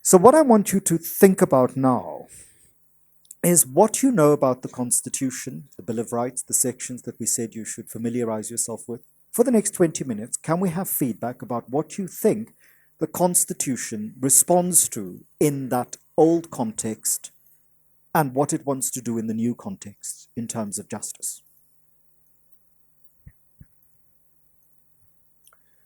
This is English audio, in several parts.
So what I want you to think about now is what you know about the Constitution, the Bill of Rights, the sections that we said you should familiarize yourself with. For the next 20 minutes, can we have feedback about what you think the Constitution responds to in that old context and what it wants to do in the new context in terms of justice?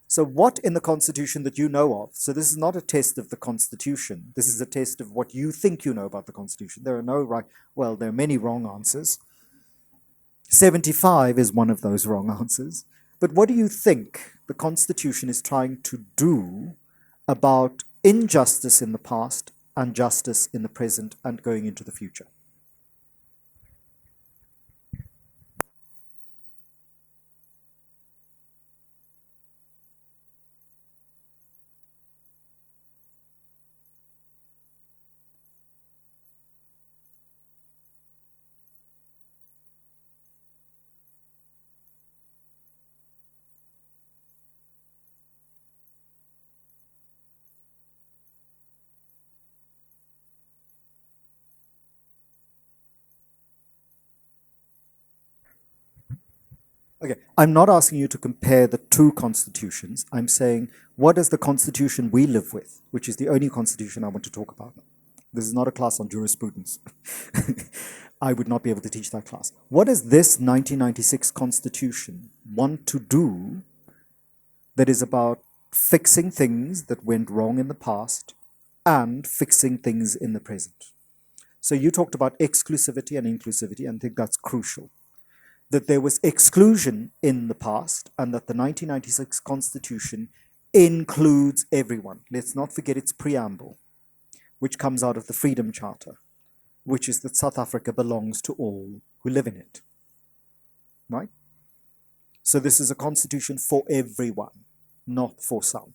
So what in the Constitution that you know of, so this is not a test of the Constitution, this is a test of what you think you know about the Constitution. There are no right, well, there are many wrong answers. 75 is one of those wrong answers. But what do you think the Constitution is trying to do about injustice in the past and justice in the present and going into the future? Okay, I'm not asking you to compare the two constitutions. I'm saying, what is the constitution we live with, which is the only constitution I want to talk about? This is not a class on jurisprudence. I would not be able to teach that class. What does this 1996 constitution want to do that is about fixing things that went wrong in the past and fixing things in the present? So you talked about exclusivity and inclusivity, and I think that's crucial. That there was exclusion in the past and that the 1996 Constitution includes everyone. Let's not forget its preamble, which comes out of the Freedom Charter, which is that South Africa belongs to all who live in it. Right? So this is a constitution for everyone, not for some.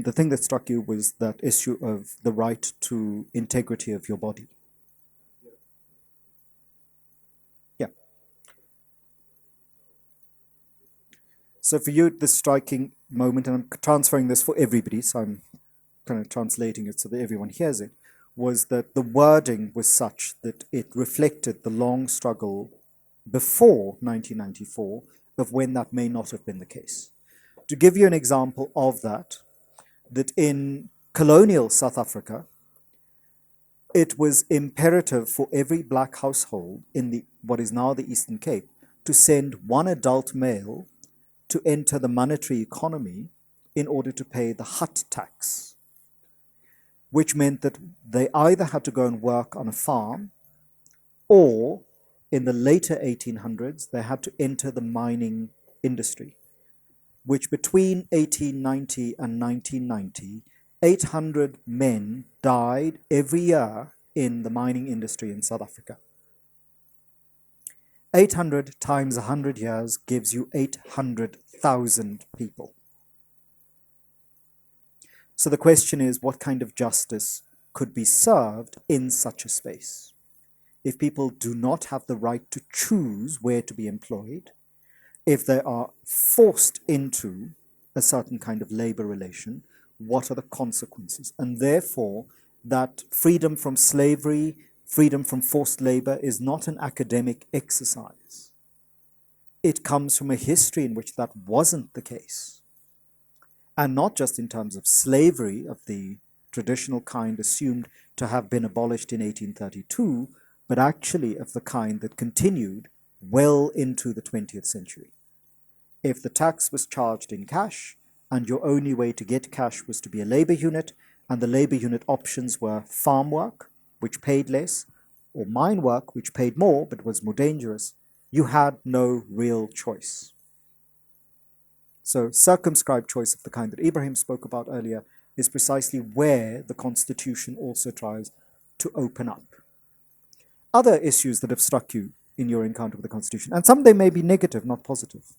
The thing that struck you was that issue of the right to integrity of your body. Yeah. So for you, the striking moment, and I'm transferring this for everybody, so I'm kind of translating it so that everyone hears it, was that the wording was such that it reflected the long struggle before 1994 of when that may not have been the case. To give you an example of that in colonial South Africa, it was imperative for every black household in what is now the Eastern Cape to send one adult male to enter the monetary economy in order to pay the hut tax, which meant that they either had to go and work on a farm or in the later 1800s, they had to enter the mining industry, which between 1890 and 1990, 800 men died every year in the mining industry in South Africa. 800 times 100 years gives you 800,000 people. So the question is, what kind of justice could be served in such a space? If people do not have the right to choose where to be employed, if they are forced into a certain kind of labor relation, what are the consequences? And therefore, that freedom from slavery, freedom from forced labor is not an academic exercise. It comes from a history in which that wasn't the case. And not just in terms of slavery of the traditional kind assumed to have been abolished in 1832, but actually of the kind that continued well into the 20th century. If the tax was charged in cash, and your only way to get cash was to be a labor unit, and the labor unit options were farm work, which paid less, or mine work, which paid more but was more dangerous, you had no real choice. So circumscribed choice of the kind that Ibrahim spoke about earlier is precisely where the Constitution also tries to open up. Other issues that have struck you in your encounter with the Constitution, and some they may be negative, not positive.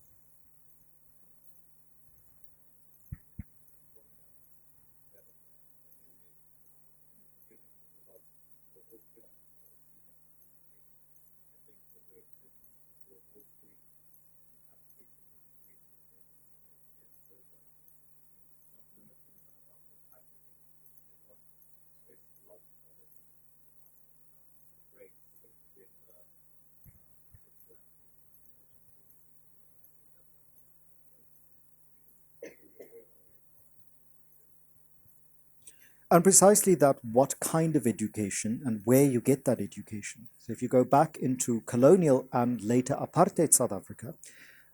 And precisely that, what kind of education and where you get that education. So if you go back into colonial and later apartheid South Africa,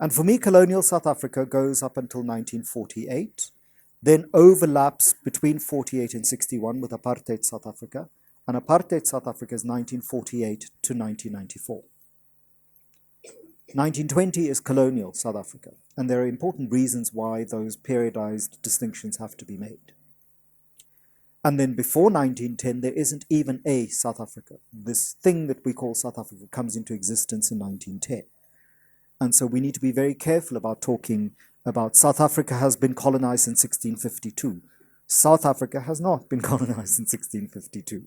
and for me, colonial South Africa goes up until 1948, then overlaps between 48 and 61 with apartheid South Africa, and apartheid South Africa is 1948 to 1994. 1920 is colonial South Africa, and there are important reasons why those periodized distinctions have to be made. And then before 1910, there isn't even a South Africa. This thing that we call South Africa comes into existence in 1910. And so we need to be very careful about talking about South Africa has been colonized in 1652. South Africa has not been colonized in 1652.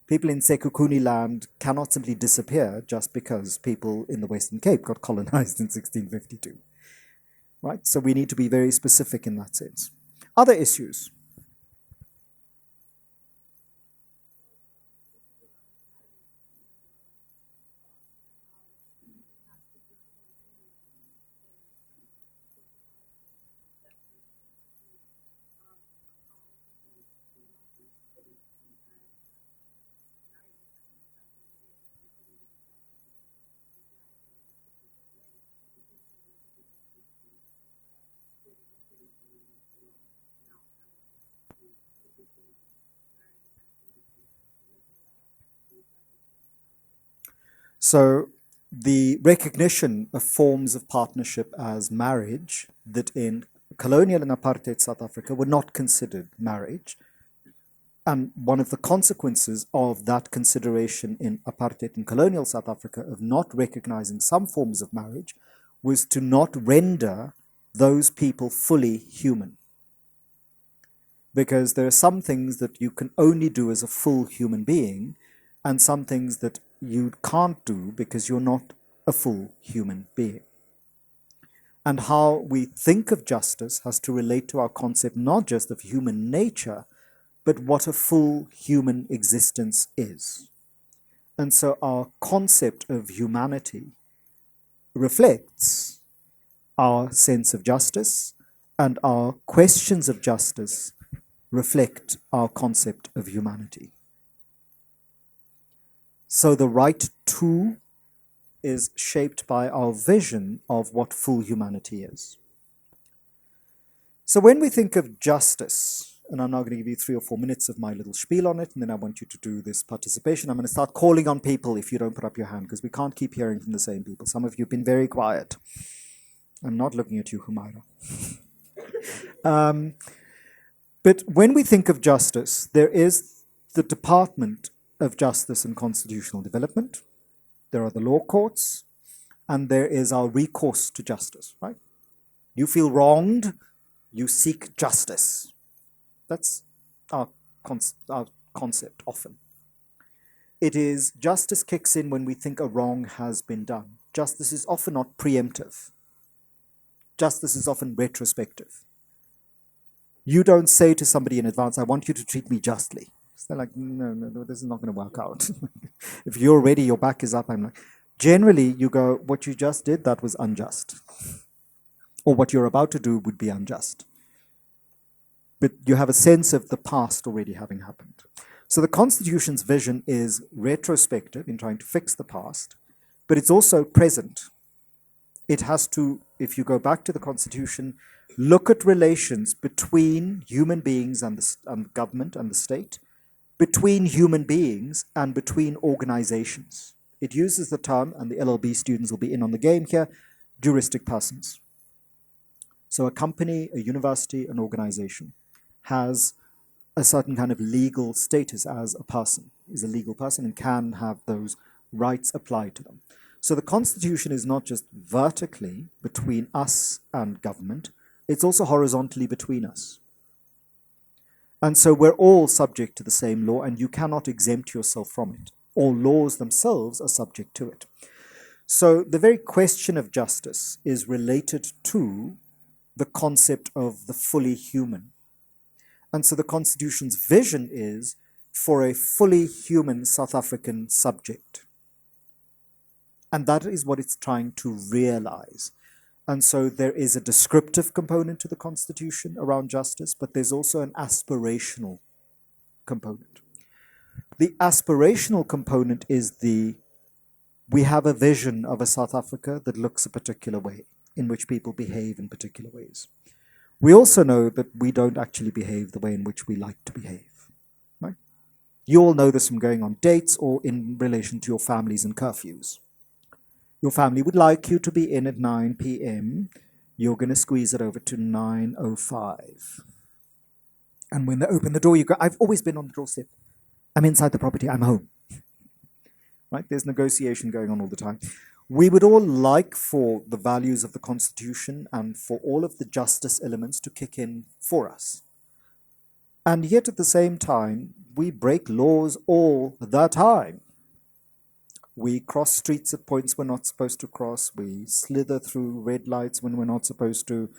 People in Sekhukhune land cannot simply disappear just because people in the Western Cape got colonized in 1652. Right? So we need to be very specific in that sense. Other issues. So the recognition of forms of partnership as marriage that in colonial and apartheid South Africa were not considered marriage. And one of the consequences of that consideration in apartheid and colonial South Africa of not recognizing some forms of marriage was to not render those people fully human. Because there are some things that you can only do as a full human being, and some things that you can't do because you're not a full human being. And how we think of justice has to relate to our concept not just of human nature, but what a full human existence is. And so our concept of humanity reflects our sense of justice, and our questions of justice reflect our concept of humanity. So the right to is shaped by our vision of what full humanity is. So when we think of justice, and I'm now going to give you 3 or 4 minutes of my little spiel on it, and then I want you to do this participation. I'm going to start calling on people if you don't put up your hand, because we can't keep hearing from the same people. Some of you have been very quiet. I'm not looking at you, Humaira. But when we think of justice, there is the Department of Justice and Constitutional Development. There are the law courts, and there is our recourse to justice, right? You feel wronged, you seek justice. That's our concept often. It is justice kicks in when we think a wrong has been done. Justice is often not preemptive. Justice is often retrospective. You don't say to somebody in advance, I want you to treat me justly. So they're like, no, this is not going to work out. If you're ready, your back is up. I'm like, generally, you go, what you just did, that was unjust. Or what you're about to do would be unjust. But you have a sense of the past already having happened. So the Constitution's vision is retrospective in trying to fix the past, but it's also present. It has to if you go back to the Constitution, look at relations between human beings and government and the state, between human beings and between organizations. It uses the term, and the LLB students will be in on the game here, juristic persons. So a company, a university, an organization has a certain kind of legal status as a person, is a legal person, and can have those rights applied to them. So the Constitution is not just vertically between us and government, it's also horizontally between us. And so we're all subject to the same law, and you cannot exempt yourself from it. All laws themselves are subject to it. So the very question of justice is related to the concept of the fully human. And so the Constitution's vision is for a fully human South African subject. And that is what it's trying to realize. And so there is a descriptive component to the Constitution around justice, but there's also an aspirational component. The aspirational component is we have a vision of a South Africa that looks a particular way, in which people behave in particular ways. We also know that we don't actually behave the way in which we like to behave. Right? You all know this from going on dates or in relation to your families and curfews. Your family would like you to be in at 9 p.m. You're going to squeeze it over to 9:05. And when they open the door, you go, I've always been on the doorstep. I'm inside the property, I'm home. Right? There's negotiation going on all the time. We would all like for the values of the Constitution and for all of the justice elements to kick in for us. And yet at the same time, we break laws all the time. We cross streets at points we're not supposed to cross. We slither through red lights when we're not supposed to.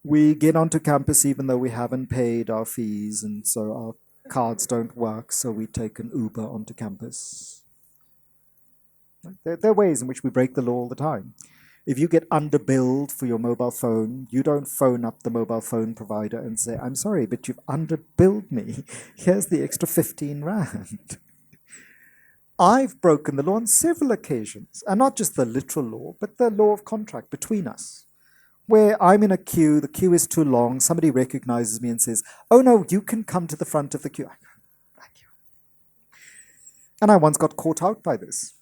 We get onto campus even though we haven't paid our fees, and so our cards don't work, so we take an Uber onto campus. There are ways in which we break the law all the time. If you get underbilled for your mobile phone, you don't phone up the mobile phone provider and say, I'm sorry, but you've underbilled me. Here's the extra 15 rand. I've broken the law on several occasions, and not just the literal law, but the law of contract between us, where I'm in a queue, the queue is too long, somebody recognizes me and says, oh no, you can come to the front of the queue. I go, thank you. And I once got caught out by this,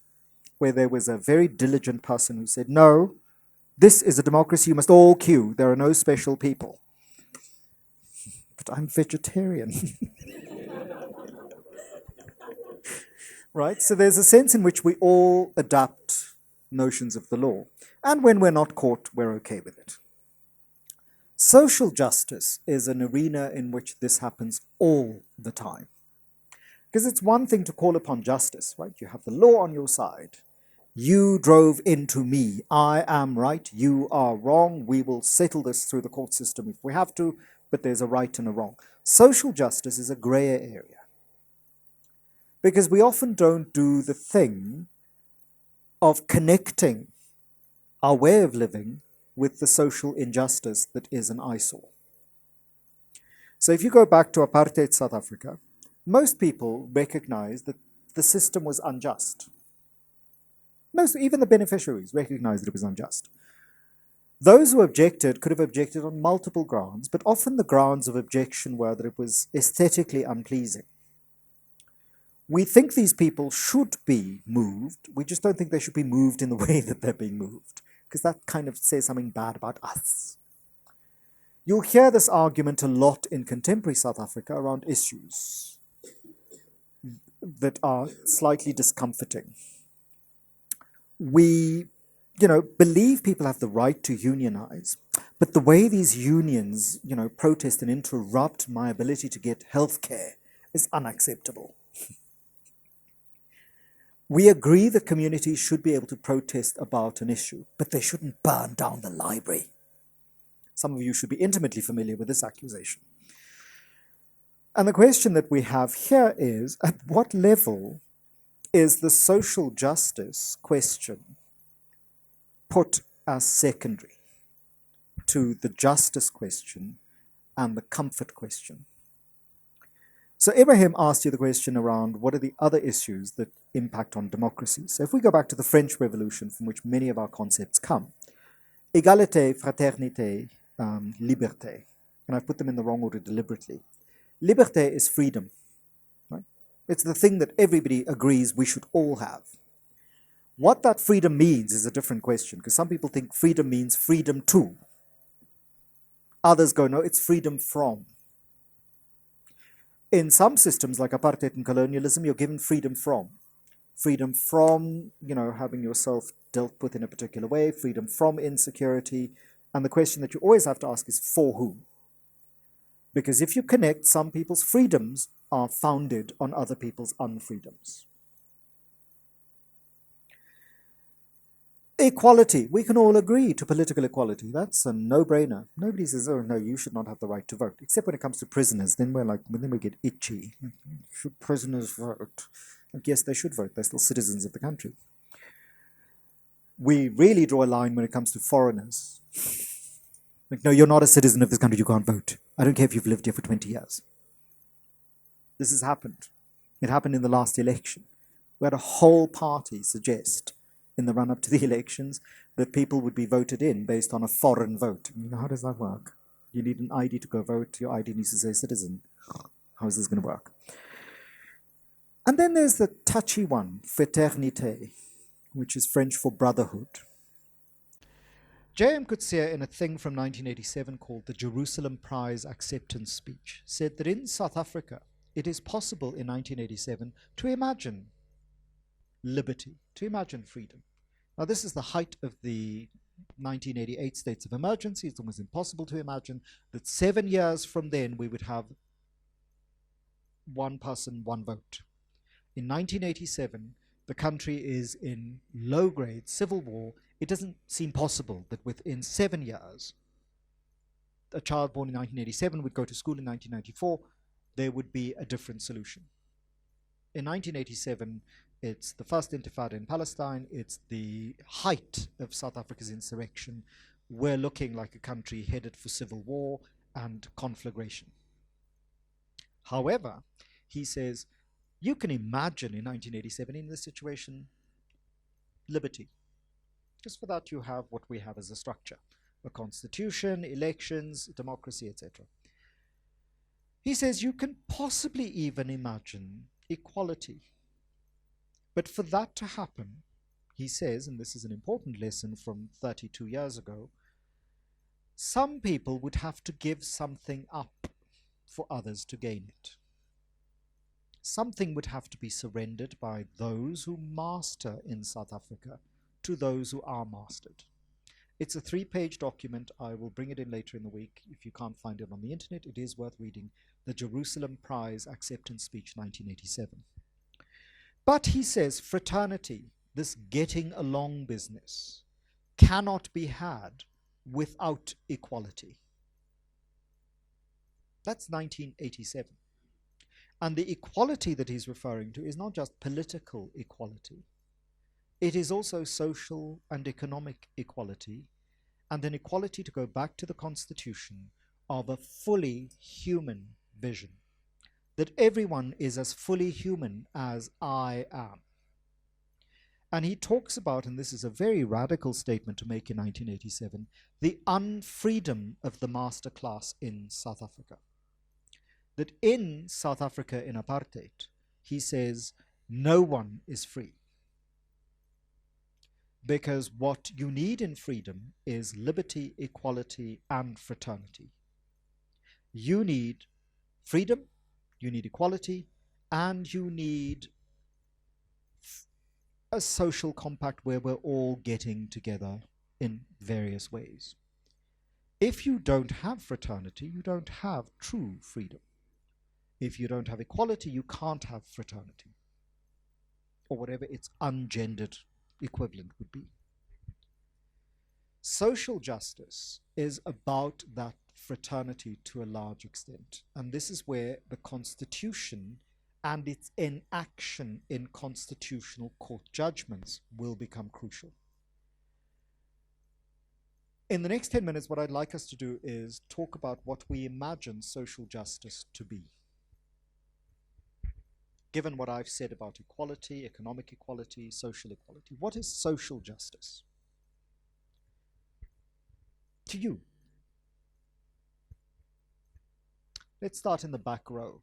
where there was a very diligent person who said, no, this is a democracy, you must all queue, there are no special people. But I'm vegetarian. Right? So there's a sense in which we all adapt notions of the law. And when we're not caught, we're okay with it. Social justice is an arena in which this happens all the time. Because it's one thing to call upon justice, right? You have the law on your side. You drove into me. I am right. You are wrong. We will settle this through the court system if we have to, but there's a right and a wrong. Social justice is a grayer area. Because we often don't do the thing of connecting our way of living with the social injustice that is an eyesore. So if you go back to apartheid South Africa, most people recognize that the system was unjust. Even the beneficiaries recognized that it was unjust. Those who objected could have objected on multiple grounds, but often the grounds of objection were that it was aesthetically unpleasing. We think these people should be moved. We just don't think they should be moved in the way that they're being moved, because that kind of says something bad about us. You'll hear this argument a lot in contemporary South Africa around issues that are slightly discomforting. We, believe people have the right to unionize, but the way these unions, protest and interrupt my ability to get health care is unacceptable. We agree that communities should be able to protest about an issue, but they shouldn't burn down the library. Some of you should be intimately familiar with this accusation. And the question that we have here is, at what level is the social justice question put as secondary to the justice question and the comfort question? So Ibrahim asked you the question around what are the other issues that impact on democracy. So if we go back to the French Revolution, from which many of our concepts come, Égalité, fraternité, liberté. And I've put them in the wrong order deliberately. Liberté is freedom. Right? It's the thing that everybody agrees we should all have. What that freedom means is a different question, because some people think freedom means freedom to. Others go, no, it's freedom from. In some systems, like apartheid and colonialism, you're given freedom from. Freedom from, having yourself dealt with in a particular way, freedom from insecurity. And the question that you always have to ask is, for whom? Because if you connect, some people's freedoms are founded on other people's unfreedoms. Equality. We can all agree to political equality. That's a no-brainer. Nobody says, oh, no, you should not have the right to vote. Except when it comes to prisoners. Then we get itchy. Should prisoners vote? And yes, they should vote. They're still citizens of the country. We really draw a line when it comes to foreigners. Like, no, you're not a citizen of this country. You can't vote. I don't care if you've lived here for 20 years. This has happened. It happened in the last election. We had a whole party suggest in the run-up to the elections that people would be voted in based on a foreign vote. How does that work? You need an ID to go vote. Your ID needs to say citizen. How is this going to work? And then there's the touchy one, fraternité, which is French for brotherhood. J.M. Coetzee, in a thing from 1987 called the Jerusalem Prize Acceptance Speech, said that in South Africa, it is possible in 1987 to imagine liberty, to imagine freedom. Now, this is the height of the 1988 states of emergency. It's almost impossible to imagine that 7 years from then we would have one person, one vote. In 1987, the country is in low-grade civil war. It doesn't seem possible that within 7 years, a child born in 1987 would go to school in 1994, there would be a different solution. In 1987, it's the first intifada in Palestine. It's the height of South Africa's insurrection. We're looking like a country headed for civil war and conflagration. However, he says, you can imagine in 1987 in this situation, liberty. Just for that, you have what we have as a structure, a constitution, elections, democracy, etc. He says you can possibly even imagine equality. But for that to happen, he says, and this is an important lesson from 32 years ago, some people would have to give something up for others to gain it. Something would have to be surrendered by those who master in South Africa to those who are mastered. It's a 3-page document. I will bring it in later in the week. If you can't find it on the internet, it is worth reading. The Jerusalem Prize Acceptance Speech, 1987. But he says fraternity, this getting along business, cannot be had without equality. That's 1987. And the equality that he's referring to is not just political equality. It is also social and economic equality, and an equality, to go back to the Constitution, of a fully human vision. That everyone is as fully human as I am. And he talks about, and this is a very radical statement to make in 1987, the unfreedom of the master class in South Africa. That in South Africa, in apartheid, he says, no one is free. Because what you need in freedom is liberty, equality, and fraternity. You need freedom, you need equality, and you need a social compact where we're all getting together in various ways. If you don't have fraternity, you don't have true freedom. If you don't have equality, you can't have fraternity, or whatever its ungendered equivalent would be. Social justice is about that fraternity to a large extent, and this is where the Constitution and its enaction in constitutional court judgments will become crucial. In the next 10 minutes, what I'd like us to do is talk about what we imagine social justice to be. Given what I've said about equality, economic equality, social equality, what is social justice? to you. Let's start in the back row.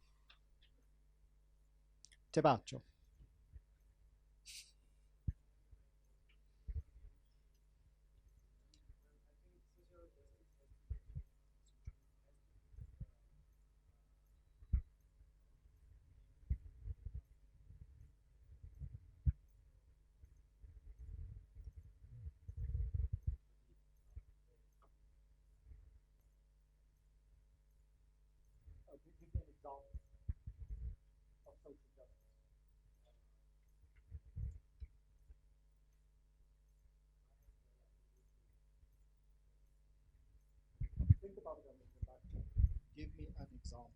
Tebacho. Give me an example of social justice. Think about it and we'll come back to it. Give me an example.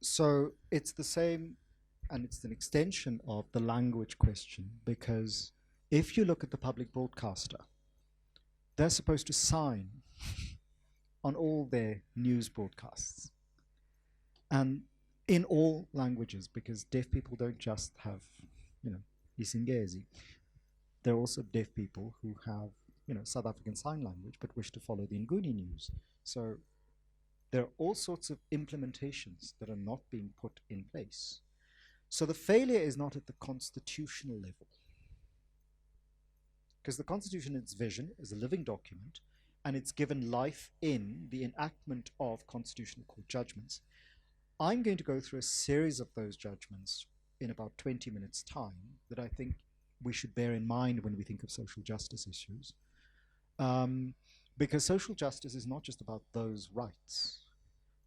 So it's the same, and it's an extension of the language question, because if you look at the public broadcaster, they're supposed to sign on all their news broadcasts, and in all languages, because deaf people don't just have, Isingesi. There are also deaf people who have, South African Sign Language, but wish to follow the Nguni news. So there are all sorts of implementations that are not being put in place. So the failure is not at the constitutional level, because the Constitution, its vision, is a living document, and it's given life in the enactment of constitutional court judgments. I'm going to go through a series of those judgments in about 20 minutes' time that I think we should bear in mind when we think of social justice issues. Because social justice is not just about those rights.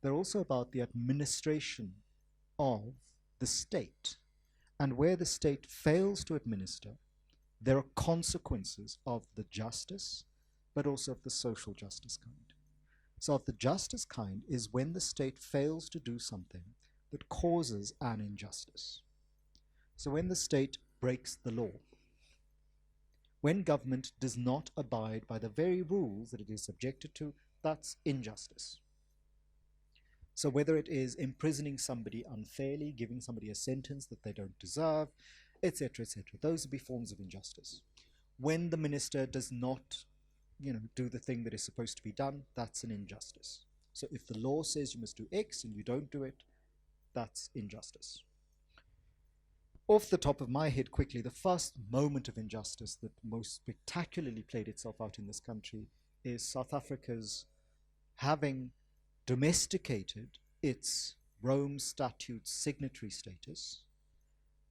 They're also about the administration of the state. And where the state fails to administer, there are consequences of the justice, but also of the social justice kind. So of the justice kind is when the state fails to do something that causes an injustice. So when the state breaks the law, when government does not abide by the very rules that it is subjected to, that's injustice. So whether it is imprisoning somebody unfairly, giving somebody a sentence that they don't deserve, etc., those would be forms of injustice. When the minister does not, do the thing that is supposed to be done, that's an injustice. So if the law says you must do X and you don't do it, that's injustice. Off the top of my head, quickly, the first moment of injustice that most spectacularly played itself out in this country is South Africa's having domesticated its Rome Statute signatory status,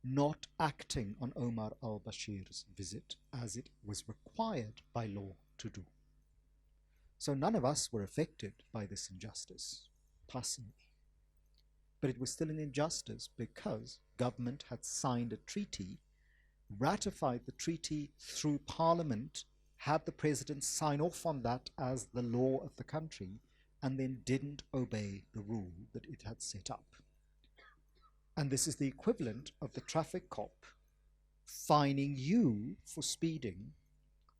not acting on Omar al-Bashir's visit as it was required by law to do. So none of us were affected by this injustice personally. But it was still an injustice because government had signed a treaty, ratified the treaty through Parliament, had the president sign off on that as the law of the country, and then didn't obey the rule that it had set up. And this is the equivalent of the traffic cop fining you for speeding,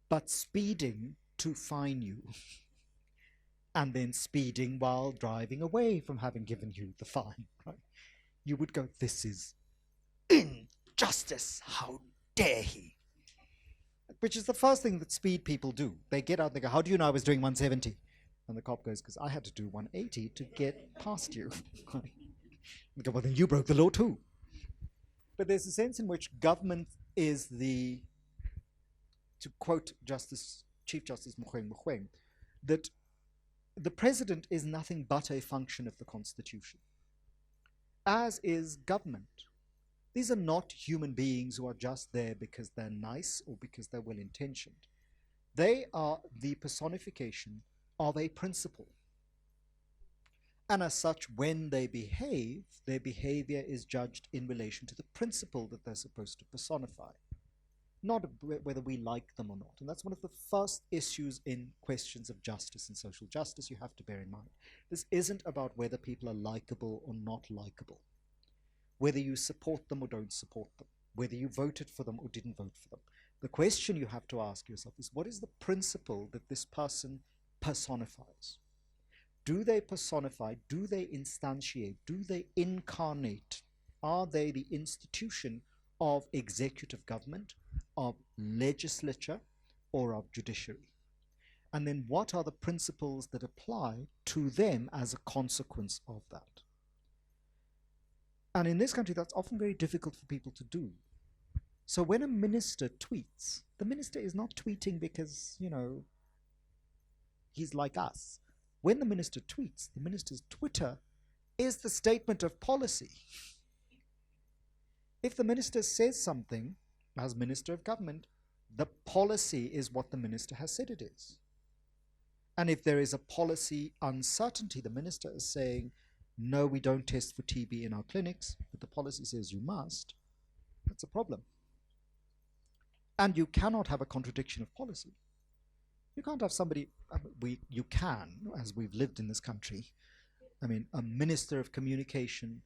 but speeding to fine you, and then speeding while driving away from having given you the fine. Right? You would go, this is injustice, how dare he? Which is the first thing that speed people do. They get out and they go, how do you know I was doing 170? And the cop goes, because I had to do 180 to get past you. They go, well, then you broke the law too. But there's a sense in which government is the, to quote Chief Justice Mogoeng, that the president is nothing but a function of the Constitution, as is government. These are not human beings who are just there because they're nice or because they're well-intentioned. They are the personification of a principle. And as such, when they behave, their behavior is judged in relation to the principle that they're supposed to personify, not whether we like them or not. And that's one of the first issues in questions of justice and social justice you have to bear in mind. This isn't about whether people are likable or not likable, whether you support them or don't support them, whether you voted for them or didn't vote for them. The question you have to ask yourself is, what is the principle that this person personifies? Do they personify? Do they instantiate? Do they incarnate? Are they the institution of executive government, of legislature, or of judiciary? And then what are the principles that apply to them as a consequence of that? And in this country, that's often very difficult for people to do. So when a minister tweets, the minister is not tweeting because, he's like us. When the minister tweets, the minister's Twitter is the statement of policy. If the minister says something as minister of government, the policy is what the minister has said it is. And if there is a policy uncertainty, the minister is saying, no, we don't test for TB in our clinics, but the policy says you must, that's a problem. And you cannot have a contradiction of policy. You can't have somebody, you can, as we've lived in this country, a minister of communication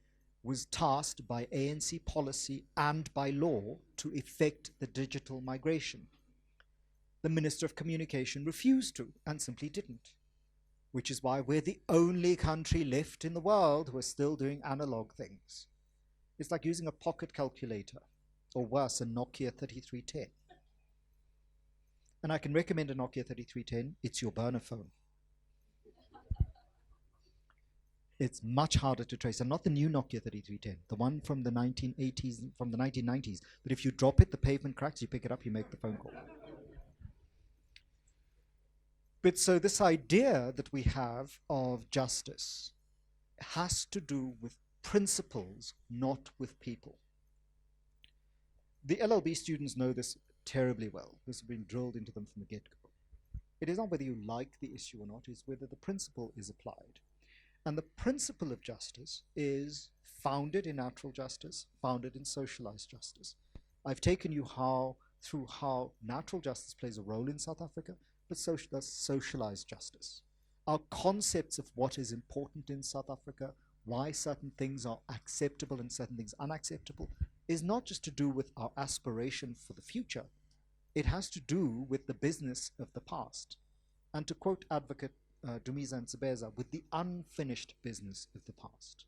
was tasked by ANC policy and by law to effect the digital migration. The Minister of Communication refused to and simply didn't, which is why we're the only country left in the world who are still doing analog things. It's like using a pocket calculator, or worse, a Nokia 3310. And I can recommend a Nokia 3310. It's your burner phone. It's much harder to trace. And not the new Nokia 3310, the one from the 1980s, from the 1990s, that if you drop it, the pavement cracks, you pick it up, you make the phone call. But so this idea that we have of justice has to do with principles, not with people. The LLB students know this terribly well. This has been drilled into them from the get-go. It is not whether you like the issue or not, it's whether the principle is applied. And the principle of justice is founded in natural justice, founded in socialized justice. I've taken you through how natural justice plays a role in South Africa, but that's socialized justice. Our concepts of what is important in South Africa, why certain things are acceptable and certain things unacceptable, is not just to do with our aspiration for the future. It has to do with the business of the past. And to quote Advocate Dumiza Nsibeza, with the unfinished business of the past.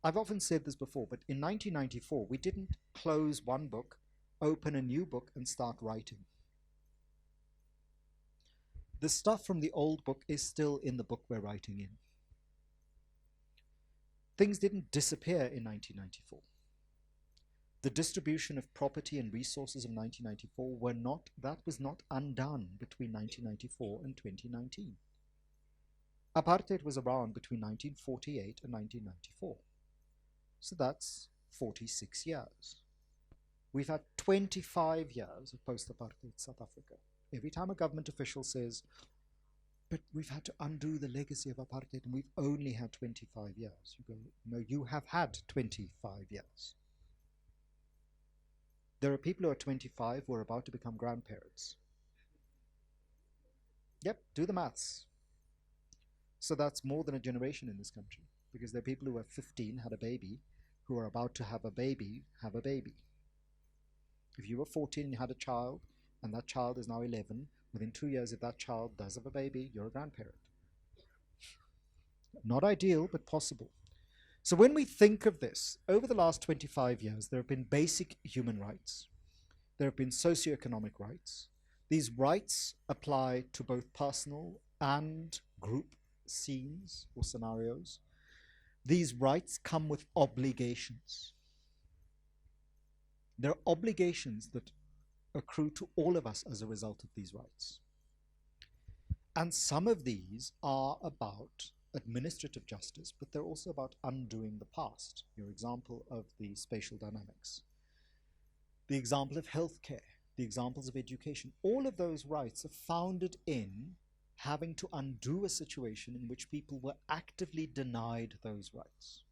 I've often said this before, but in 1994, we didn't close one book, open a new book, and start writing. The stuff from the old book is still in the book we're writing in. Things didn't disappear in 1994. The distribution of property and resources of 1994 was not undone between 1994 and 2019. Apartheid was around between 1948 and 1994. So that's 46 years. We've had 25 years of post-apartheid South Africa. Every time a government official says, but we've had to undo the legacy of apartheid and we've only had 25 years. You go, no, you have had 25 years. There are people who are 25 who are about to become grandparents. Yep, do the maths. So that's more than a generation in this country, because there are people who are 15, had a baby, who are about to have a baby, have a baby. If you were 14 and you had a child, and that child is now 11, within 2 years, if that child does have a baby, you're a grandparent. Not ideal, but possible. So when we think of this, over the last 25 years, there have been basic human rights. There have been socioeconomic rights. These rights apply to both personal and group scenes or scenarios. These rights come with obligations. There are obligations that accrue to all of us as a result of these rights. And some of these are about administrative justice, but they're also about undoing the past. Your example of the spatial dynamics, the example of healthcare, the examples of education, all of those rights are founded in having to undo a situation in which people were actively denied those rights.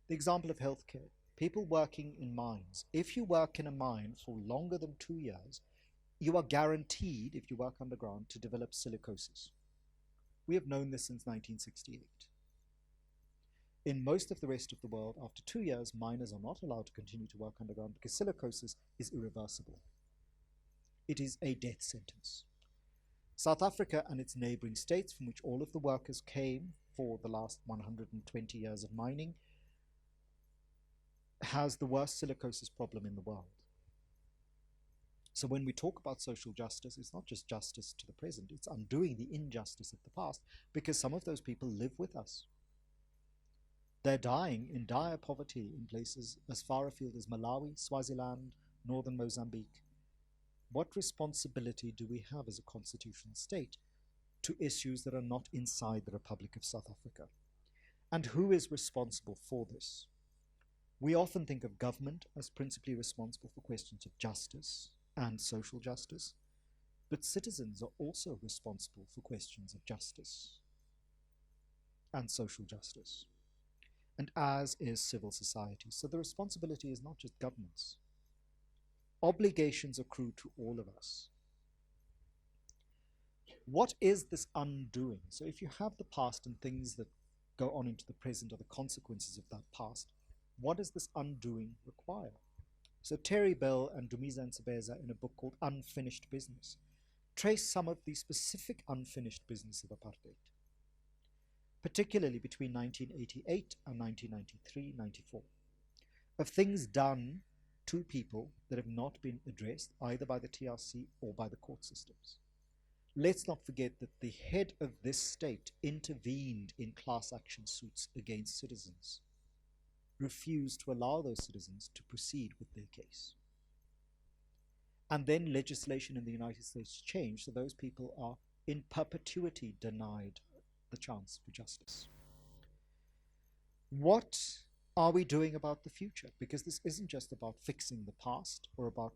The example of healthcare, people working in mines. If you work in a mine for longer than 2 years, you are guaranteed, if you work underground, to develop silicosis. We have known this since 1968. In most of the rest of the world, after 2 years, miners are not allowed to continue to work underground because silicosis is irreversible. It is a death sentence. South Africa and its neighboring states, from which all of the workers came for the last 120 years of mining, has the worst silicosis problem in the world. So when we talk about social justice, it's not just justice to the present, it's undoing the injustice of the past, because some of those people live with us. They're dying in dire poverty in places as far afield as Malawi, Swaziland, northern Mozambique. What responsibility do we have as a constitutional state to issues that are not inside the Republic of South Africa? And who is responsible for this? We often think of government as principally responsible for questions of justice and social justice, but citizens are also responsible for questions of justice and social justice, and as is civil society. So the responsibility is not just governments. Obligations accrue to all of us. What is this undoing? So if you have the past and things that go on into the present or the consequences of that past, what does this undoing require? So Terry Bell and Dumiza Nsebeza, in a book called Unfinished Business, trace some of the specific unfinished business of apartheid, particularly between 1988 and 1993-94, of things done to people that have not been addressed either by the TRC or by the court systems. Let's not forget that the head of this state intervened in class action suits against citizens, refused to allow those citizens to proceed with their case. And then legislation in the United States changed, so those people are in perpetuity denied the chance for justice. What are we doing about the future? Because this isn't just about fixing the past or about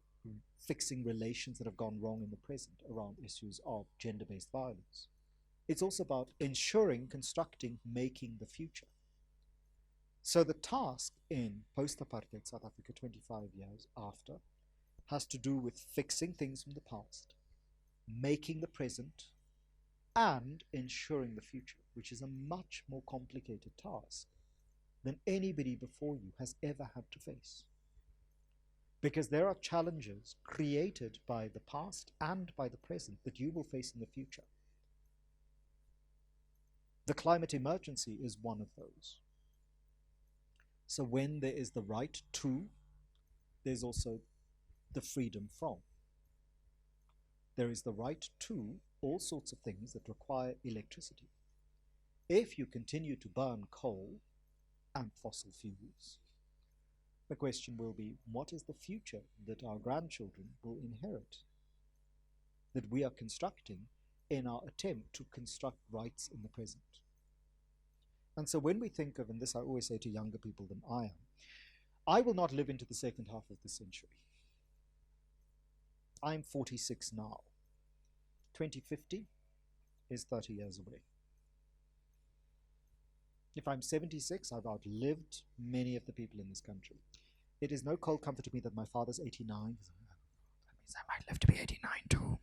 fixing relations that have gone wrong in the present around issues of gender-based violence. It's also about ensuring, constructing, making the future. So the task in post-apartheid South Africa 25 years after has to do with fixing things from the past, making the present, and ensuring the future, which is a much more complicated task than anybody before you has ever had to face. Because there are challenges created by the past and by the present that you will face in the future. The climate emergency is one of those. So when there is the right to, there's also the freedom from. There is the right to all sorts of things that require electricity. If you continue to burn coal and fossil fuels, the question will be, what is the future that our grandchildren will inherit, that we are constructing in our attempt to construct rights in the present? And so when we think of, and this I always say to younger people than I will not live into the second half of the century. I'm 46 now. 2050 is 30 years away. If I'm 76, I've outlived many of the people in this country. It is no cold comfort to me that my father's 89. That means I might live to be 89 too.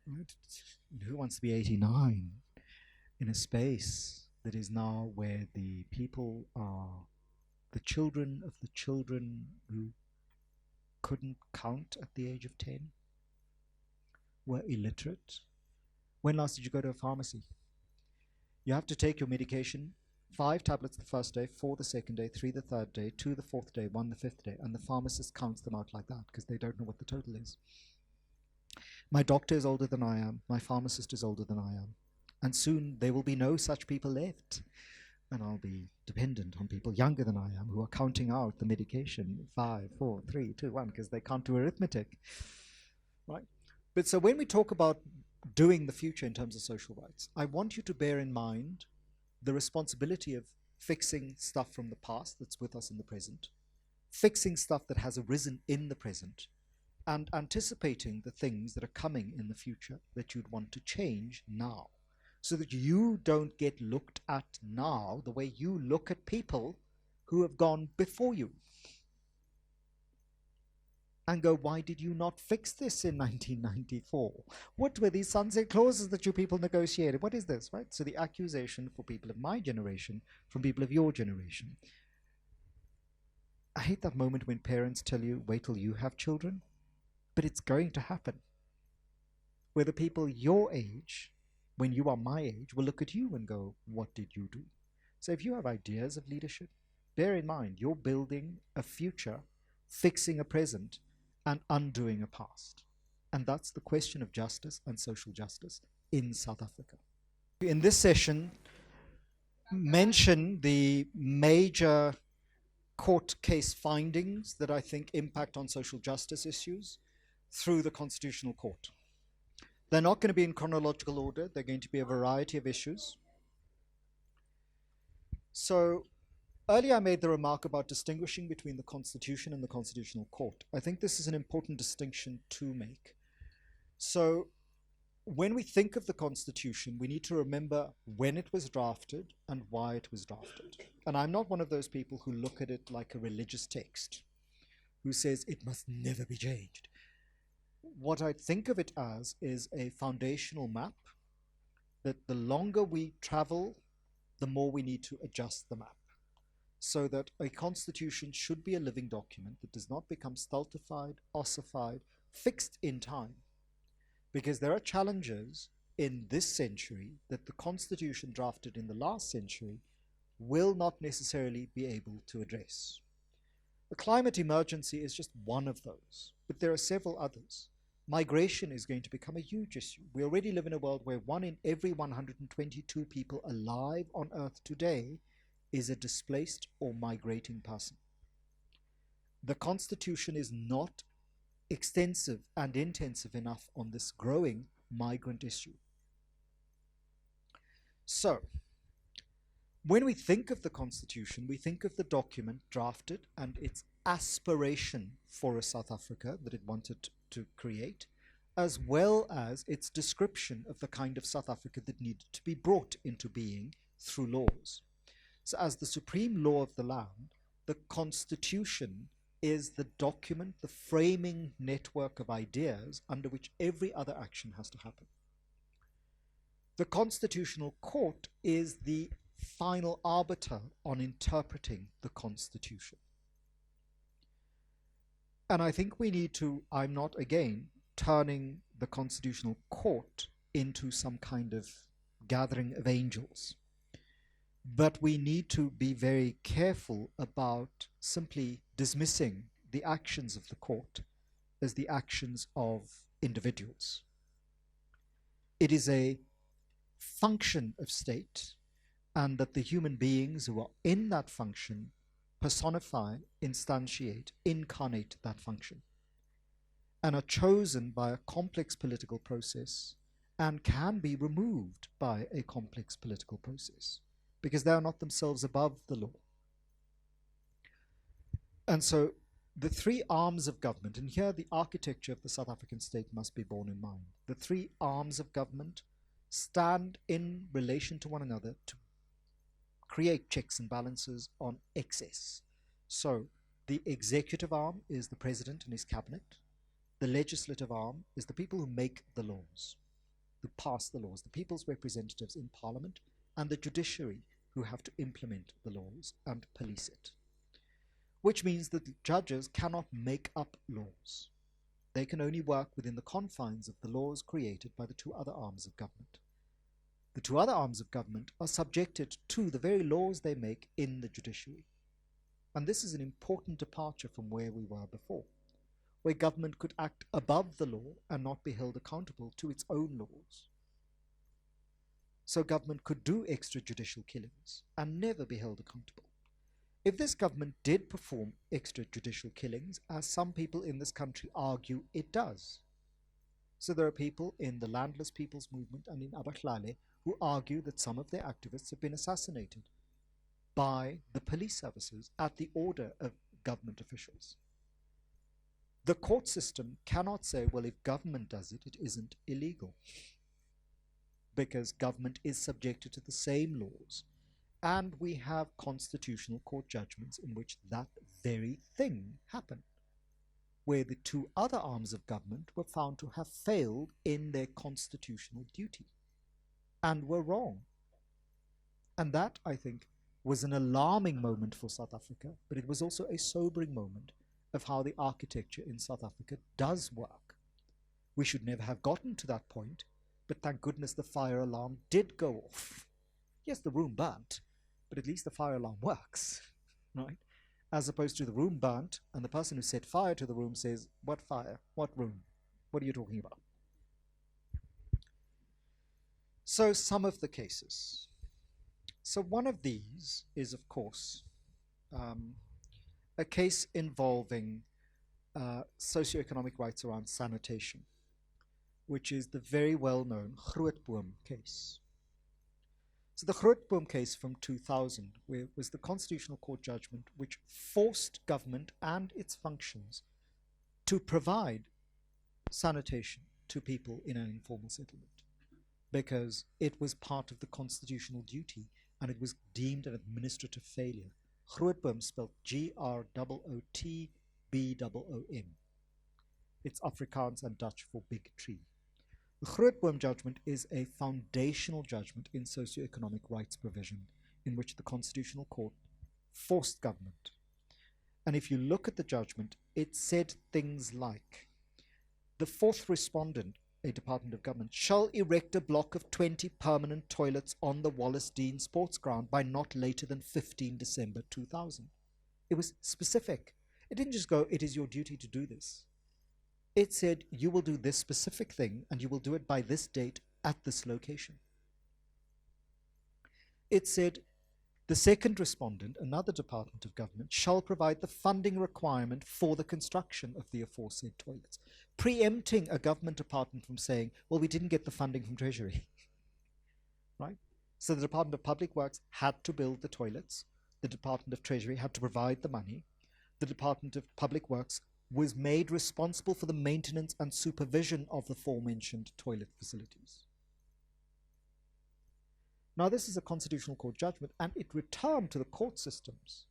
Right? Who wants to be 89 in a space that is now where the people are the children of the children who couldn't count at the age of 10, were illiterate? When last did you go to a pharmacy? You have to take your medication, 5 tablets the first day, 4 the second day, 3 the third day, 2 the fourth day, 1 the fifth day, and the pharmacist counts them out like that because they don't know what the total is. My doctor is older than I am, my pharmacist is older than I am, and soon there will be no such people left, and I'll be dependent on people younger than I am who are counting out the medication, 5, 4, 3, 2, 1, because they can't do arithmetic, right? But so when we talk about doing the future in terms of social rights, I want you to bear in mind the responsibility of fixing stuff from the past that's with us in the present, fixing stuff that has arisen in the present, and anticipating the things that are coming in the future that you'd want to change now, so that you don't get looked at now the way you look at people who have gone before you and go, why did you not fix this in 1994? What were these sunset clauses that you people negotiated? What is this, right? So the accusation for people of my generation from people of your generation. I hate that moment when parents tell you, wait till you have children, but it's going to happen. Where the people your age, when you are my age, will look at you and go, what did you do? So if you have ideas of leadership, bear in mind you're building a future, fixing a present, and undoing a past. And that's the question of justice and social justice in South Africa. In this session, mention the major court case findings that I think impact on social justice issues through the Constitutional Court. They're not going to be in chronological order. They're going to be a variety of issues. So earlier I made the remark about distinguishing between the Constitution and the Constitutional Court. I think this is an important distinction to make. So when we think of the Constitution, we need to remember when it was drafted and why it was drafted. And I'm not one of those people who look at it like a religious text, who says it must never be changed. What I think of it as is a foundational map that the longer we travel the more we need to adjust the map. So that a constitution should be a living document that does not become stultified, ossified, fixed in time. Because there are challenges in this century that the constitution drafted in the last century will not necessarily be able to address. The climate emergency is just one of those, but there are several others. Migration is going to become a huge issue. We already live in a world where 1 in every 122 people alive on Earth today is a displaced or migrating person. The Constitution is not extensive and intensive enough on this growing migrant issue. So, when we think of the Constitution, we think of the document drafted and its aspiration for a South Africa that it wanted to create, as well as its description of the kind of South Africa that needed to be brought into being through laws. So as the supreme law of the land, the Constitution is the document, the framing network of ideas under which every other action has to happen. The Constitutional Court is the final arbiter on interpreting the Constitution. And I think we need to, I'm not again turning the Constitutional Court into some kind of gathering of angels. But we need to be very careful about simply dismissing the actions of the court as the actions of individuals. It is a function of state, and that the human beings who are in that function personify, instantiate, incarnate that function, and are chosen by a complex political process and can be removed by a complex political process, because they are not themselves above the law. And so the three arms of government, and here the architecture of the South African state must be borne in mind. The three arms of government stand in relation to one another to create checks and balances on excess. So the executive arm is the president and his cabinet. The legislative arm is the people who make the laws, who pass the laws, the people's representatives in parliament, and the judiciary, who have to implement the laws and police it. Which means that judges cannot make up laws. They can only work within the confines of the laws created by the two other arms of government. The two other arms of government are subjected to the very laws they make in the judiciary. And this is an important departure from where we were before, where government could act above the law and not be held accountable to its own laws. So government could do extrajudicial killings and never be held accountable. If this government did perform extrajudicial killings, as some people in this country argue it does. So there are people in the Landless People's Movement and in Abahlale who argue that some of their activists have been assassinated by the police services at the order of government officials. The court system cannot say, well, if government does it, it isn't illegal, because government is subjected to the same laws. And we have constitutional court judgments in which that very thing happened, where the two other arms of government were found to have failed in their constitutional duty and were wrong. And that, I think, was an alarming moment for South Africa, but it was also a sobering moment of how the architecture in South Africa does work. We should never have gotten to that point, but thank goodness the fire alarm did go off. Yes, the room burnt, but at least the fire alarm works, right? As opposed to the room burnt, and the person who set fire to the room says, what fire? What room? What are you talking about? So some of the cases. So one of these is, of course, a case involving socioeconomic rights around sanitation, which is the very well-known Grootboom case. So the Grootboom case from 2000 was the Constitutional Court judgment which forced government and its functions to provide sanitation to people in an informal settlement, because it was part of the constitutional duty and it was deemed an administrative failure. Grootboom spelled Grootboom. It's Afrikaans and Dutch for big tree. The Grootboom judgment is a foundational judgment in socioeconomic rights provision in which the Constitutional Court forced government. And if you look at the judgment, it said things like, the fourth respondent, a Department of Government, shall erect a block of 20 permanent toilets on the Wallace Dean Sports Ground by not later than 15 December 2000. It was specific. It didn't just go, it is your duty to do this. It said, you will do this specific thing and you will do it by this date at this location. It said, the second respondent, another Department of Government, shall provide the funding requirement for the construction of the aforesaid toilets, preempting a government department from saying, well, we didn't get the funding from Treasury. Right? So the Department of Public Works had to build the toilets. The Department of Treasury had to provide the money. The Department of Public Works was made responsible for the maintenance and supervision of the aforementioned toilet facilities. Now, this is a Constitutional Court judgment, and it returned to the court systems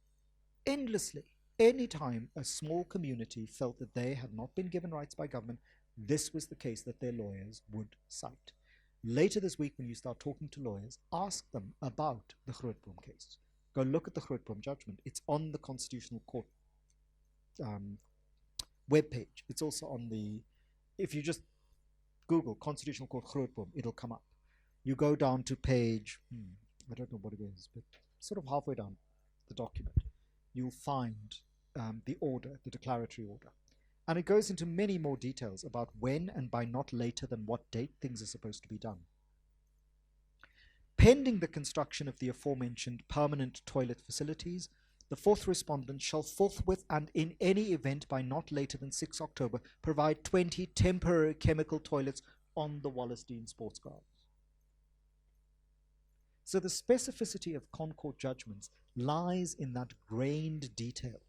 endlessly. Anytime a small community felt that they had not been given rights by government, this was the case that their lawyers would cite. Later this week, when you start talking to lawyers, ask them about the Grootboom case. Go look at the Grootboom judgment. It's on the Constitutional Court webpage. It's also on the, if you just Google Constitutional Court Grootboom, it'll come up. You go down to page, I don't know what it is, but sort of halfway down the document, you'll find the order, the declaratory order. And it goes into many more details about when and by not later than what date things are supposed to be done. Pending the construction of the aforementioned permanent toilet facilities, the fourth respondent shall forthwith and in any event by not later than 6 October provide 20 temporary chemical toilets on the Wallace Dean Sports Grounds. So the specificity of Concord judgments lies in that grained detail,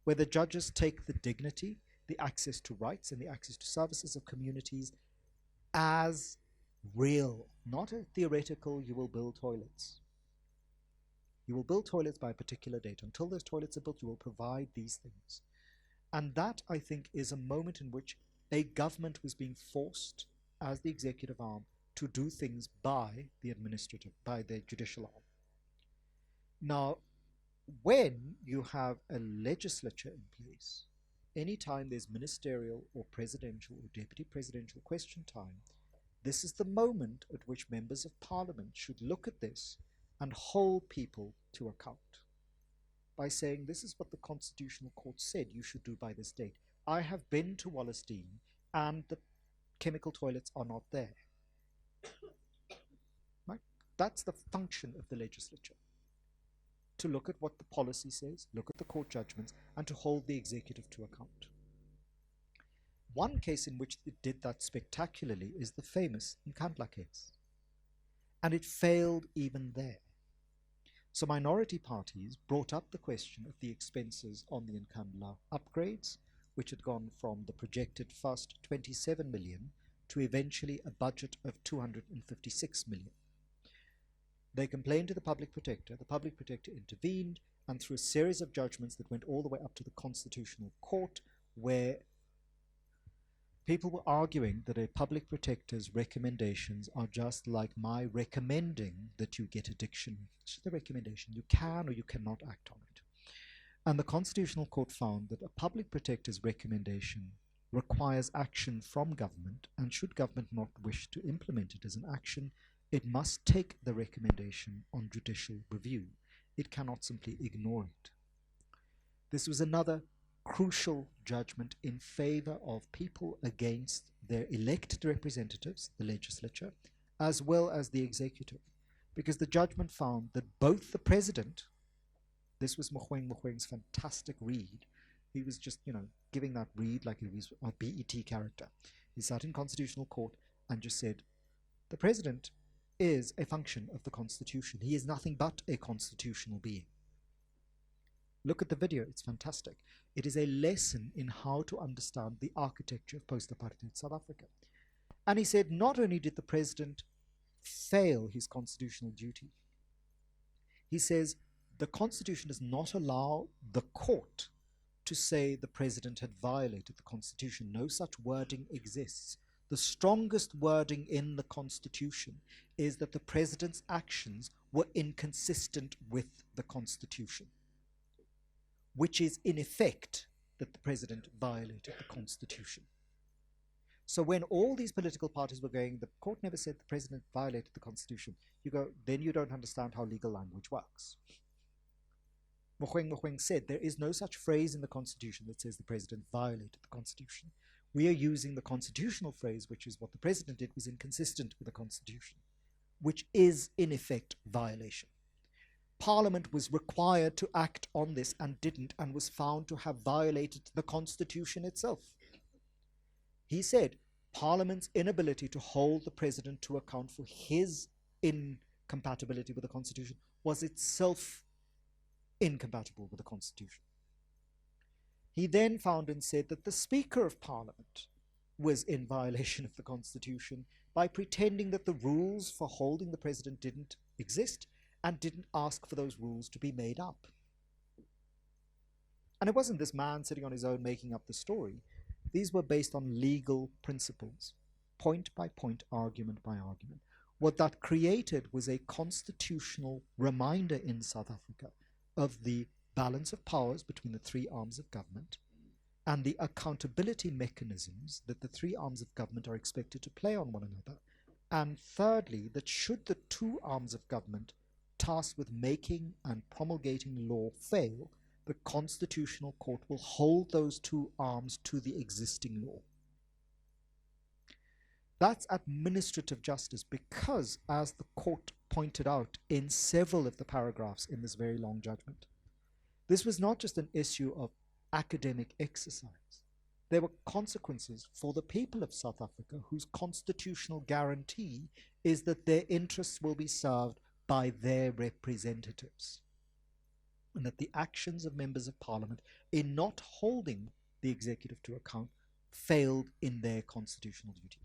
where the judges take the dignity, the access to rights, and the access to services of communities as real, not a theoretical, you will build toilets. You will build toilets by a particular date. Until those toilets are built, you will provide these things. And that, I think, is a moment in which a government was being forced, as the executive arm, to do things by the judicial arm. Now, when you have a legislature in place, anytime there's ministerial or presidential or deputy presidential question time, this is the moment at which members of parliament should look at this and hold people to account by saying, this is what the Constitutional Court said you should do by this date. I have been to Wallace Dean and the chemical toilets are not there. Right? That's the function of the legislature, to look at what the policy says, look at the court judgments, and to hold the executive to account. One case in which it did that spectacularly is the famous Nkandla case. And it failed even there. So minority parties brought up the question of the expenses on the Nkandla upgrades, which had gone from the projected first 27 million to eventually a budget of 256 million. They complained to the public protector intervened, and through a series of judgments that went all the way up to the Constitutional Court, where people were arguing that a public protector's recommendations are just like my recommending that you get addiction. It's just a recommendation. You can or you cannot act on it. And the Constitutional Court found that a public protector's recommendation requires action from government, and should government not wish to implement it as an action, it must take the recommendation on judicial review. It cannot simply ignore it. This was another crucial judgment in favor of people against their elected representatives, the legislature, as well as the executive, because the judgment found that both the president, this was Mogoeng's fantastic read, he was just, giving that read like it was a BET character. He sat in Constitutional Court and just said, the president is a function of the Constitution. He is nothing but a constitutional being. Look at the video, it's fantastic. It is a lesson in how to understand the architecture of post-apartheid South Africa. And he said, not only did the president fail his constitutional duty, he says, the Constitution does not allow the court to say the president had violated the Constitution. No such wording exists. The strongest wording in the Constitution is that the president's actions were inconsistent with the Constitution, which is in effect that the president violated the Constitution. So when all these political parties were going, the court never said the president violated the Constitution, you go, then you don't understand how legal language works. Mogoeng said there is no such phrase in the Constitution that says the president violated the Constitution. We are using the constitutional phrase, which is what the president did was inconsistent with the Constitution, which is in effect violation. Parliament was required to act on this and didn't, and was found to have violated the Constitution itself. He said Parliament's inability to hold the president to account for his incompatibility with the Constitution was itself incompatible with the Constitution. He then found and said that the Speaker of Parliament was in violation of the Constitution by pretending that the rules for holding the president didn't exist and didn't ask for those rules to be made up. And it wasn't this man sitting on his own making up the story. These were based on legal principles, point by point, argument by argument. What that created was a constitutional reminder in South Africa of the balance of powers between the three arms of government and the accountability mechanisms that the three arms of government are expected to play on one another. And thirdly, that should the two arms of government tasked with making and promulgating law fail, the Constitutional Court will hold those two arms to the existing law. That's administrative justice because, as the court pointed out in several of the paragraphs in this very long judgment, this was not just an issue of academic exercise. There were consequences for the people of South Africa whose constitutional guarantee is that their interests will be served by their representatives, and that the actions of members of parliament in not holding the executive to account failed in their constitutional duty,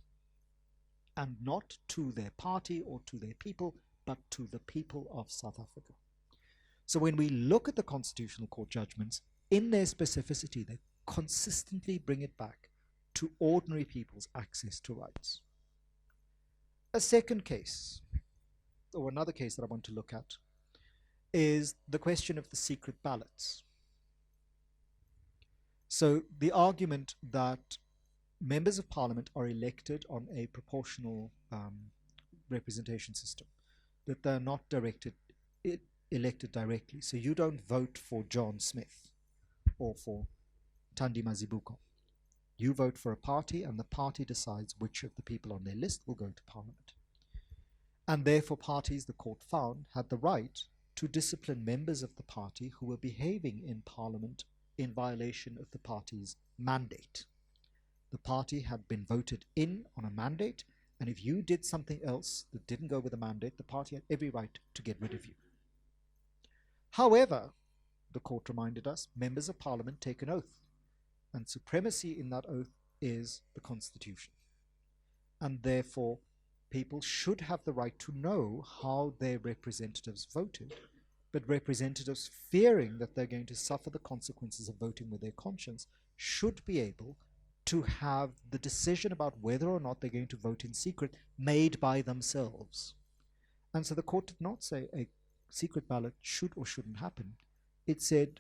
and not to their party or to their people, but to the people of South Africa. So when we look at the Constitutional Court judgments, in their specificity, they consistently bring it back to ordinary people's access to rights. A second case, or another case that I want to look at, is the question of the secret ballots. So the argument that members of parliament are elected on a proportional representation system, that they're not elected directly. So you don't vote for John Smith or for Thandi Mazibuko. You vote for a party, and the party decides which of the people on their list will go to parliament. And therefore parties, the court found, had the right to discipline members of the party who were behaving in parliament in violation of the party's mandate. The party had been voted in on a mandate, and if you did something else that didn't go with the mandate, the party had every right to get rid of you. However, the court reminded us, members of parliament take an oath, and supremacy in that oath is the Constitution. And therefore, people should have the right to know how their representatives voted, but representatives fearing that they're going to suffer the consequences of voting with their conscience should be able to have the decision about whether or not they're going to vote in secret made by themselves. And so the court did not say a secret ballot should or shouldn't happen. It said,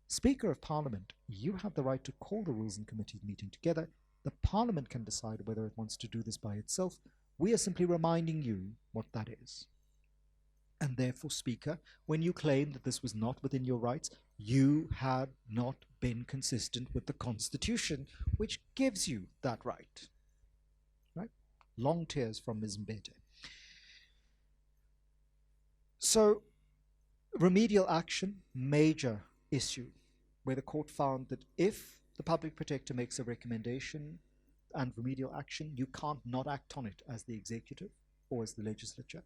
Speaker of Parliament, you have the right to call the Rules and Committees meeting together. The Parliament can decide whether it wants to do this by itself. We are simply reminding you what that is. And therefore, Speaker, when you claim that this was not within your rights, you had not been consistent with the Constitution, which gives you that right. Right? Long tears from Ms. Mbete. So, remedial action, major issue, where the court found that if the public protector makes a recommendation and remedial action, you can't not act on it as the executive or as the legislature.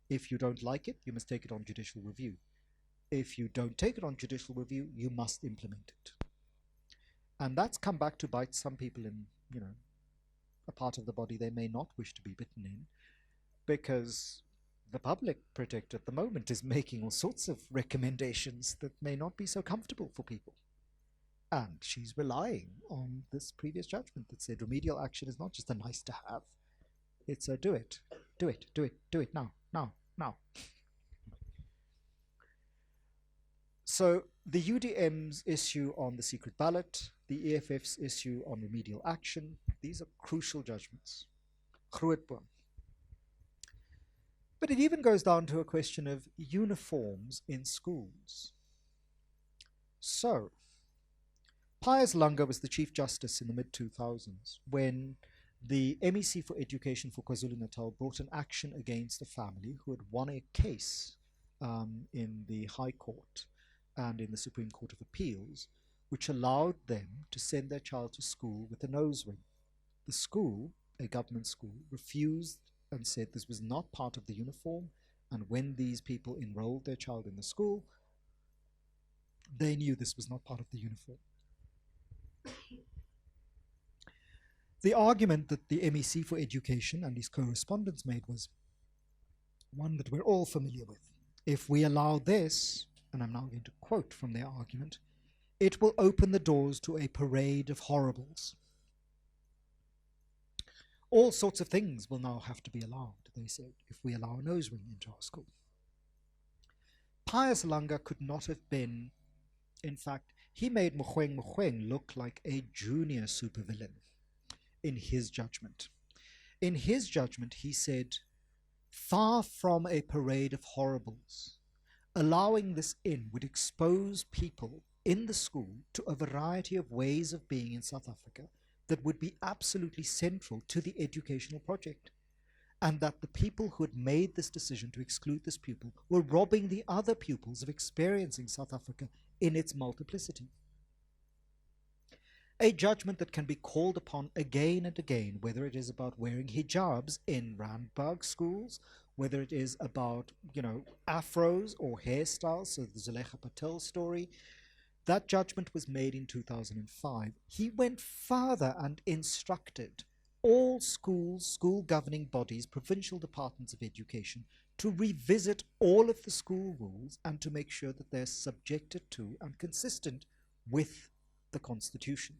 If you don't like it, you must take it on judicial review. If you don't take it on judicial review, you must implement it. And that's come back to bite some people in, a part of the body they may not wish to be bitten in, because the public protector at the moment is making all sorts of recommendations that may not be so comfortable for people. And she's relying on this previous judgment that said remedial action is not just a nice to have, it's a do it, do it, do it, do it now, now, now. So the UDM's issue on the secret ballot, the EFF's issue on remedial action, these are crucial judgments. Groot. But it even goes down to a question of uniforms in schools. So, Pius Langa was the Chief Justice in the mid-2000s when the MEC for Education for KwaZulu-Natal brought an action against a family who had won a case in the High Court and in the Supreme Court of Appeals, which allowed them to send their child to school with a nose ring. The school, a government school, refused and said this was not part of the uniform, and when these people enrolled their child in the school, they knew this was not part of the uniform. The argument that the MEC for Education and his correspondents made was one that we're all familiar with. If we allow this, and I'm now going to quote from their argument, it will open the doors to a parade of horribles. All sorts of things will now have to be allowed, they said, if we allow a nose ring into our school. Pius Langa could not have been, in fact, he made Mogoeng look like a junior supervillain in his judgment. In his judgment, he said, far from a parade of horribles, allowing this in would expose people in the school to a variety of ways of being in South Africa that would be absolutely central to the educational project, and that the people who had made this decision to exclude this pupil were robbing the other pupils of experiencing South Africa in its multiplicity. A judgment that can be called upon again and again, whether it is about wearing hijabs in Randburg schools, whether it is about, afros or hairstyles, so the Zulekha Patel story. That judgment was made in 2005. He went further and instructed all schools, school governing bodies, provincial departments of education to revisit all of the school rules and to make sure that they're subjected to and consistent with the Constitution.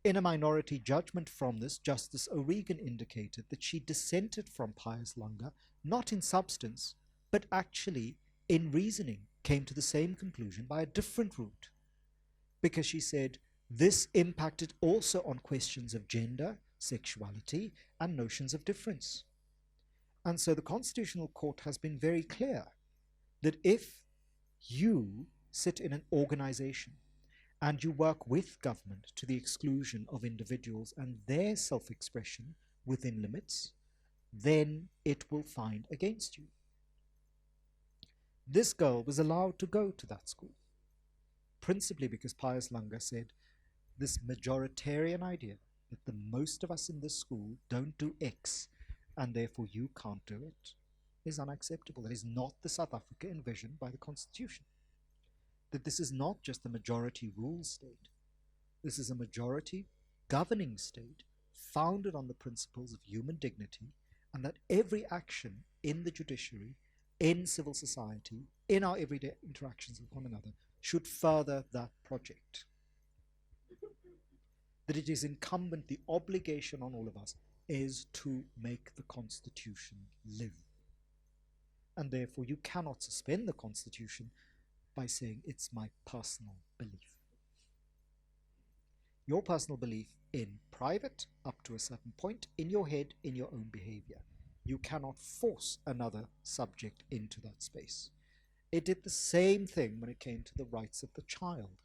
In a minority judgment from this, Justice O'Regan indicated that she dissented from Pius Langa, not in substance, but actually in reasoning, came to the same conclusion by a different route, because she said this impacted also on questions of gender, sexuality, and notions of difference. And so the Constitutional Court has been very clear that if you sit in an organization and you work with government to the exclusion of individuals and their self-expression within limits, then it will find against you. This girl was allowed to go to that school, principally because Pius Langa said this majoritarian idea that the most of us in this school don't do X and therefore you can't do it is unacceptable. That is not the South Africa envisioned by the Constitution. That this is not just a majority rule state. This is a majority governing state founded on the principles of human dignity, and that every action in the judiciary, in civil society, in our everyday interactions with one another, should further that project. That it is incumbent, the obligation on all of us is to make the Constitution live. And therefore you cannot suspend the Constitution by saying it's my personal belief. Your personal belief in private, up to a certain point, in your head, in your own behavior. You cannot force another subject into that space. It did the same thing when it came to the rights of the child.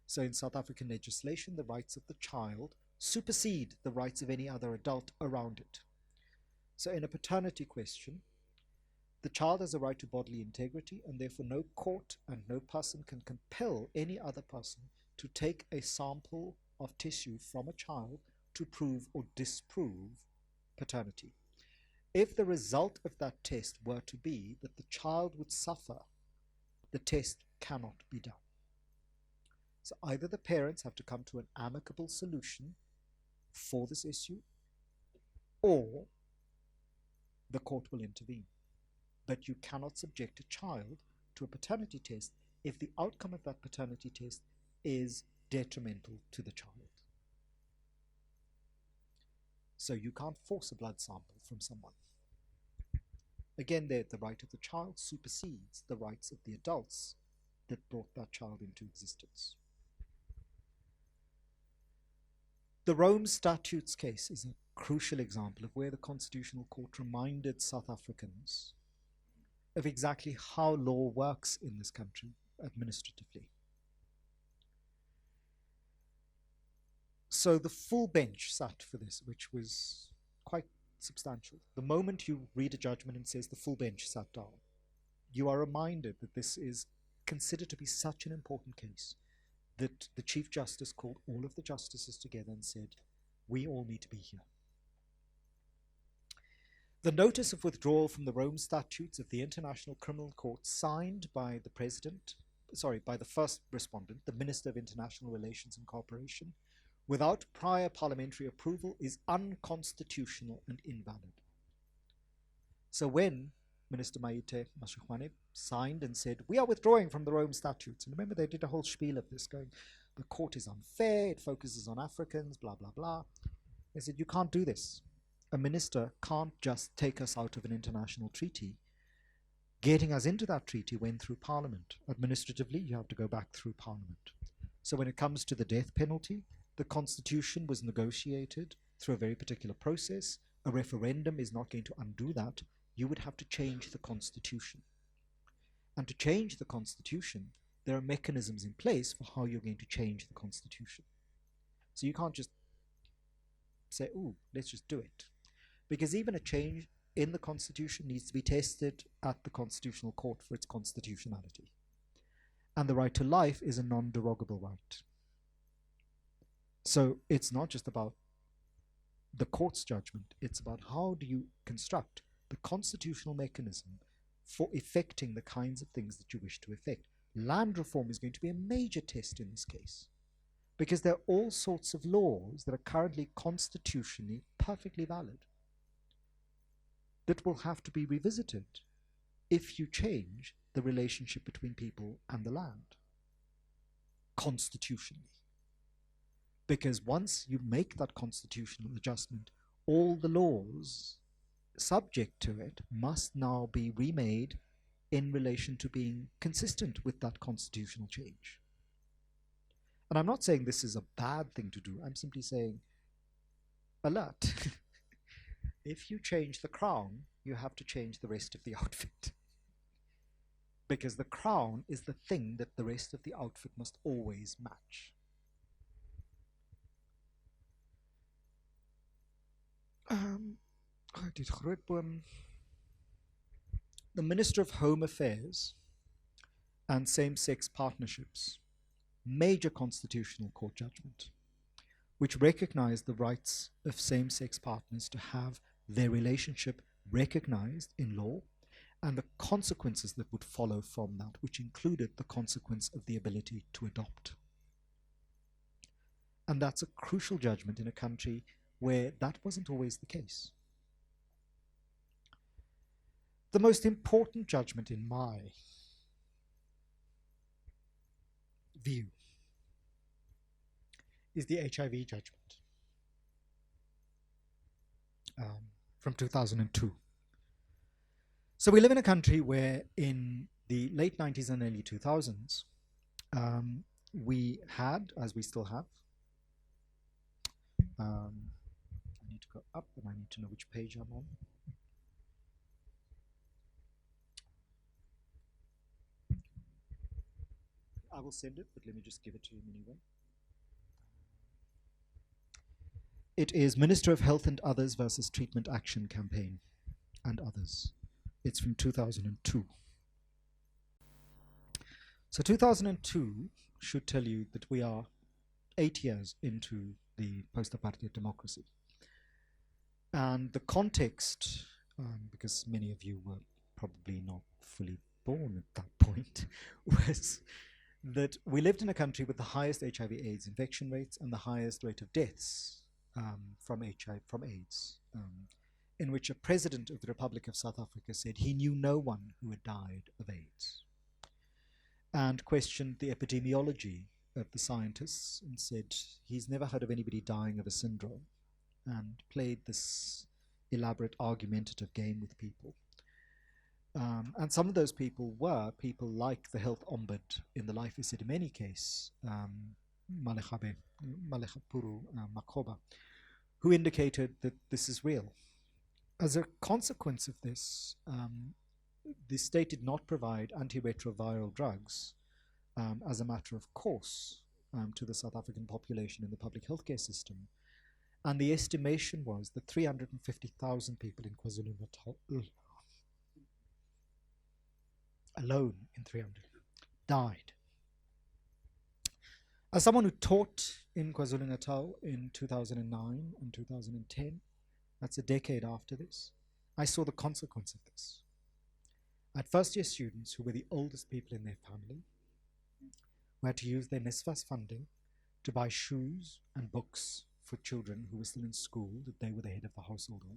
So in South African legislation, the rights of the child supersede the rights of any other adult around it. So in a paternity question, the child has a right to bodily integrity, and therefore no court and no person can compel any other person to take a sample of tissue from a child to prove or disprove paternity. If the result of that test were to be that the child would suffer, the test cannot be done. So either the parents have to come to an amicable solution for this issue, or the court will intervene. But you cannot subject a child to a paternity test if the outcome of that paternity test is detrimental to the child. So you can't force a blood sample from someone. Again, there, the right of the child supersedes the rights of the adults that brought that child into existence. The Rome Statutes case is a crucial example of where the Constitutional Court reminded South Africans of exactly how law works in this country administratively. So the full bench sat for this, which was quite substantial. The moment you read a judgment and says the full bench sat down, you are reminded that this is considered to be such an important case that the Chief Justice called all of the justices together and said, we all need to be here. The notice of withdrawal from the Rome Statutes of the International Criminal Court, signed by the by the first respondent, the Minister of International Relations and Cooperation, without prior parliamentary approval, is unconstitutional and invalid. So when Minister Maite Mashihwane signed and said, we are withdrawing from the Rome Statutes, and remember they did a whole spiel of this, going, the court is unfair, it focuses on Africans, blah, blah, blah. They said, you can't do this. A minister can't just take us out of an international treaty. Getting us into that treaty went through Parliament. Administratively, you have to go back through Parliament. So when it comes to the death penalty, the Constitution was negotiated through a very particular process. A referendum is not going to undo that. You would have to change the Constitution. And to change the Constitution, there are mechanisms in place for how you're going to change the Constitution. So you can't just say, ooh, let's just do it. Because even a change in the Constitution needs to be tested at the Constitutional Court for its constitutionality. And the right to life is a non-derogable right. So it's not just about the court's judgment, it's about how do you construct the constitutional mechanism for effecting the kinds of things that you wish to effect. Land reform is going to be a major test in this case, because there are all sorts of laws that are currently constitutionally perfectly valid that will have to be revisited if you change the relationship between people and the land constitutionally. Because once you make that constitutional adjustment, all the laws subject to it must now be remade in relation to being consistent with that constitutional change. And I'm not saying this is a bad thing to do. I'm simply saying, alert. If you change the crown, you have to change the rest of the outfit. Because the crown is the thing that the rest of the outfit must always match. The Minister of Home Affairs and Same-Sex Partnerships, major constitutional court judgment, which recognized the rights of same-sex partners to have their relationship recognized in law and the consequences that would follow from that, which included the consequence of the ability to adopt. And that's a crucial judgment in a country where that wasn't always the case. The most important judgment in my view is the HIV judgment from 2002. So we live in a country where in the late 90s and early 2000s, we had, as we still have, I need to go up and I need to know which page I'm on. I will send it, but let me just give it to you anyway. It is Minister of Health and Others versus Treatment Action Campaign and Others. It's from 2002. So 2002 should tell you that we are 8 years into the post-apartheid democracy. And the context, because many of you were probably not fully born at that point, was that we lived in a country with the highest HIV/AIDS infection rates and the highest rate of deaths from AIDS, in which a president of the Republic of South Africa said he knew no one who had died of AIDS, and questioned the epidemiology at the scientists and said he's never heard of anybody dying of a syndrome, and played this elaborate argumentative game with people. And some of those people were people like the health ombud in the Life Isidimeni case, Malekapuru Makoba, who indicated that this is real. As a consequence of this, the state did not provide antiretroviral drugs as a matter of course to the South African population in the public healthcare system. And the estimation was that 350,000 people in KwaZulu-Natal alone in 300 died. As someone who taught in KwaZulu-Natal in 2009 and 2010, that's a decade after this, I saw the consequence of this. I had first-year students who were the oldest people in their family, who had to use their NSFAS funding to buy shoes and books for children who were still in school that they were the head of the household of.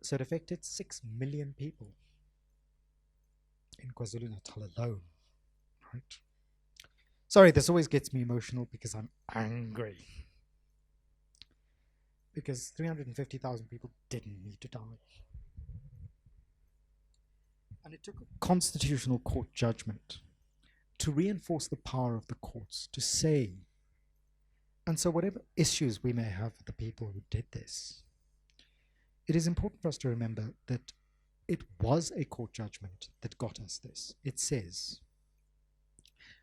So it affected 6 million people in KwaZulu-Natal alone, right? Sorry, this always gets me emotional because I'm angry. Because 350,000 people didn't need to die. And it took a constitutional court judgment to reinforce the power of the courts to say, and so whatever issues we may have with the people who did this, it is important for us to remember that it was a court judgment that got us this. It says,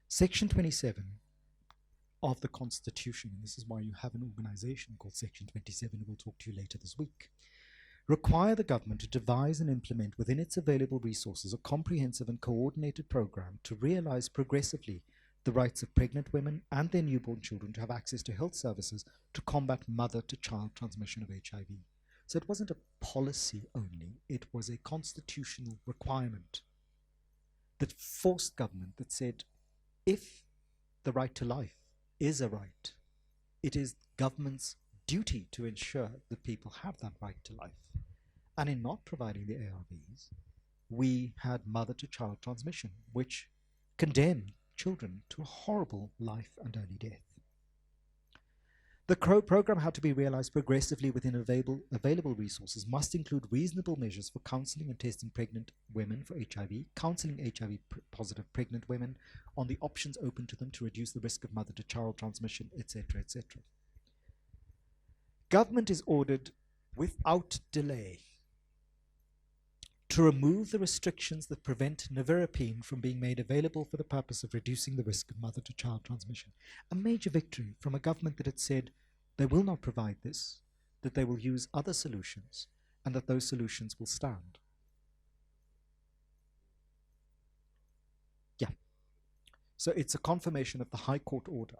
Section 27 of the Constitution, and this is why you have an organization called Section 27, who we'll talk to you later this week, require the government to devise and implement within its available resources a comprehensive and coordinated program to realize progressively the rights of pregnant women and their newborn children to have access to health services to combat mother-to-child transmission of HIV. So it wasn't a policy only, it was a constitutional requirement that forced government, that said, if the right to life is a right, it is government's duty to ensure that people have that right to life. And in not providing the ARVs, we had mother-to-child transmission, which condemned children to a horrible life and early death. The program had to be realized progressively within available resources, must include reasonable measures for counseling and testing pregnant women for HIV, counseling HIV-positive pregnant women on the options open to them to reduce the risk of mother-to-child transmission, etc., etc. Government is ordered without delay to remove the restrictions that prevent nevirapine from being made available for the purpose of reducing the risk of mother-to-child transmission. A major victory from a government that had said they will not provide this, that they will use other solutions, and that those solutions will stand. Yeah. So it's a confirmation of the High Court order.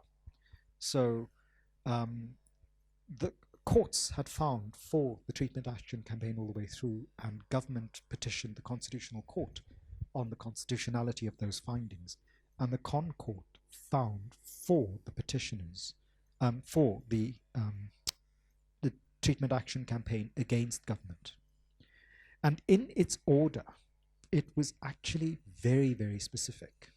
So the courts had found for the treatment action campaign all the way through, and government petitioned the Constitutional Court on the constitutionality of those findings. And the Con Court found for the petitioners, for the treatment action campaign against government. And in its order, it was actually very, very specific.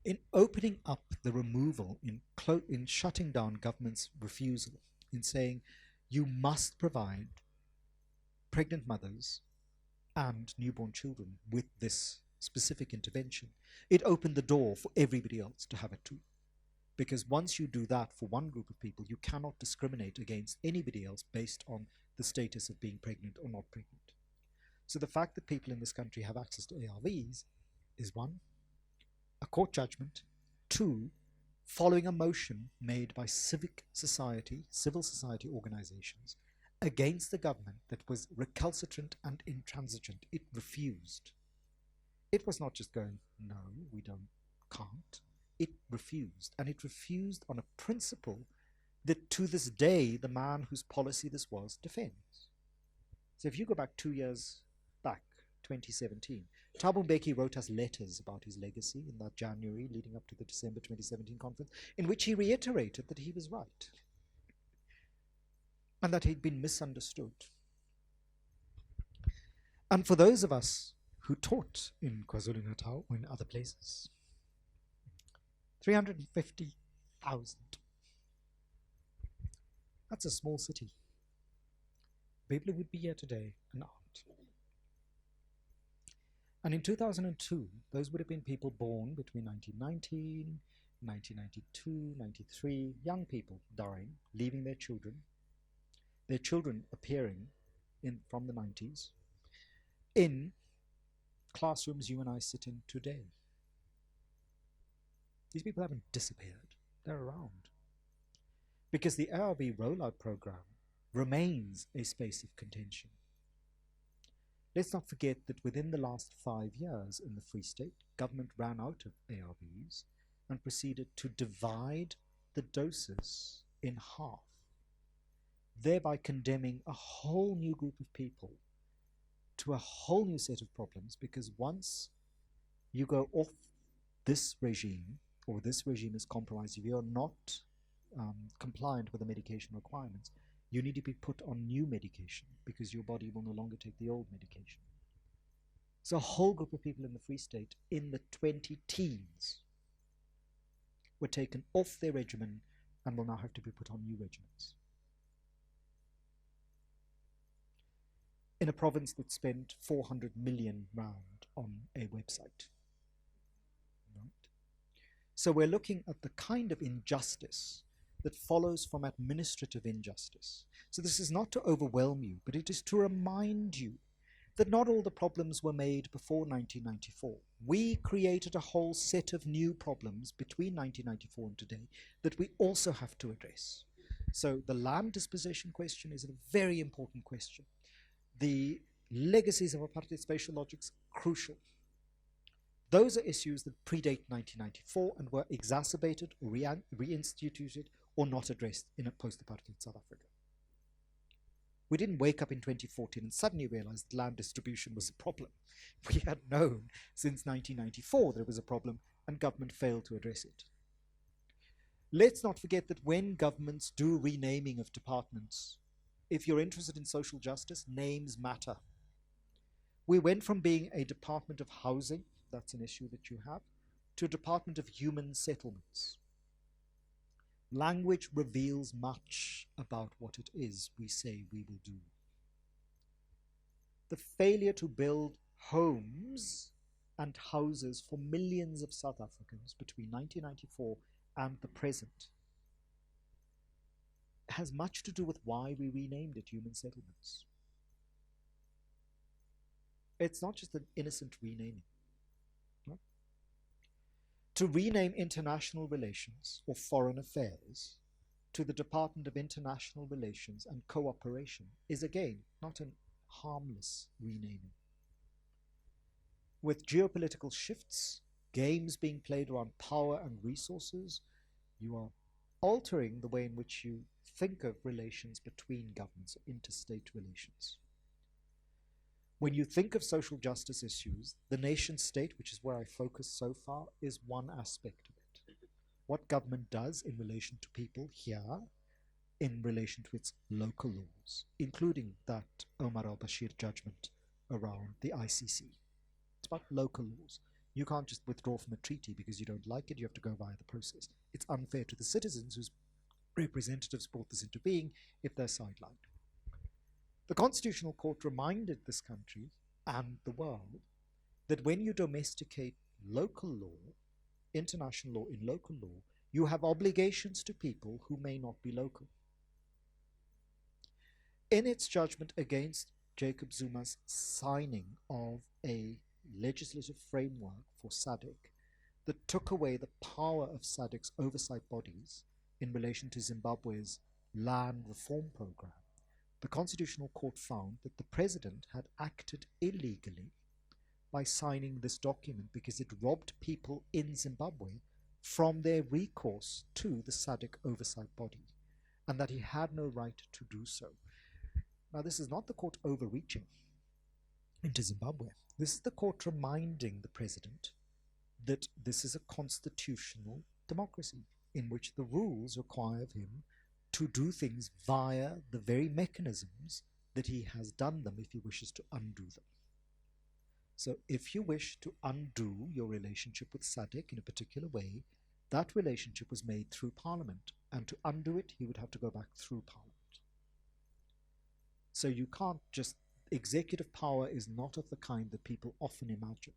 In opening up the removal, in shutting down government's refusal, in saying you must provide pregnant mothers and newborn children with this specific intervention, it opened the door for everybody else to have it too. Because once you do that for one group of people, you cannot discriminate against anybody else based on the status of being pregnant or not pregnant. So the fact that people in this country have access to ARVs is one, a court judgment, two, following a motion made by civil society organizations against the government that was recalcitrant and intransigent. It refused. It was not just going, no, we can't. It refused, and it refused on a principle that to this day the man whose policy this was defends. So if you go back 2 years back, 2017, Thabo Mbeki wrote us letters about his legacy in that January leading up to the December 2017 conference, in which he reiterated that he was right and that he'd been misunderstood. And for those of us who taught in KwaZulu-Natal or in other places. 350,000. That's a small city. People who would be here today and aren't. And in 2002, those would have been people born between 1919, 1992, 93, young people dying, leaving their children appearing from the 90s in classrooms you and I sit in today. These people haven't disappeared. They're around. Because the ARV rollout program remains a space of contention. Let's not forget that within the last 5 years in the Free State, government ran out of ARVs and proceeded to divide the doses in half, thereby condemning a whole new group of people to a whole new set of problems, because once you go off this regime, or this regime is compromised, if you're not compliant with the medication requirements, you need to be put on new medication because your body will no longer take the old medication. So a whole group of people in the Free State in the 20-teens were taken off their regimen and will now have to be put on new regimens. In a province that spent 400 million rand on a website. Right? So we're looking at the kind of injustice that follows from administrative injustice. So this is not to overwhelm you, but it is to remind you that not all the problems were made before 1994. We created a whole set of new problems between 1994 and today that we also have to address. So the land dispossession question is a very important question. The legacies of apartheid spatial logics, crucial. Those are issues that predate 1994 and were exacerbated or reinstituted or not addressed in a post-apartheid South Africa. We didn't wake up in 2014 and suddenly realize that land distribution was a problem. We had known since 1994 that it was a problem, and government failed to address it. Let's not forget that when governments do renaming of departments, if you're interested in social justice, names matter. We went from being a department of housing, that's an issue that you have, to a department of human settlements. Language reveals much about what it is we say we will do. The failure to build homes and houses for millions of South Africans between 1994 and the present has much to do with why we renamed it human settlements. It's not just an innocent renaming. No? To rename international relations or foreign affairs to the Department of International Relations and Cooperation is again not a harmless renaming. With geopolitical shifts, games being played around power and resources, you are altering the way in which you think of relations between governments, interstate relations. When you think of social justice issues, the nation state, which is where I focus so far, is one aspect of it. What government does in relation to people here, in relation to its local laws, including that Omar al-Bashir judgment around the ICC. It's about local laws. You can't just withdraw from a treaty because you don't like it. You have to go via the process. It's unfair to the citizens whose representatives brought this into being if they're sidelined. The Constitutional Court reminded this country and the world that when you domesticate local law, international law in local law, you have obligations to people who may not be local. In its judgment against Jacob Zuma's signing of a legislative framework for SADC that took away the power of SADC's oversight bodies in relation to Zimbabwe's land reform program, the Constitutional Court found that the president had acted illegally by signing this document because it robbed people in Zimbabwe from their recourse to the SADC oversight body, and that he had no right to do so. Now, this is not the court overreaching into Zimbabwe. This is the court reminding the president that this is a constitutional democracy in which the rules require of him to do things via the very mechanisms that he has done them if he wishes to undo them. So if you wish to undo your relationship with SADC in a particular way, that relationship was made through Parliament, and to undo it, he would have to go back through Parliament. So you can't just, executive power is not of the kind that people often imagine,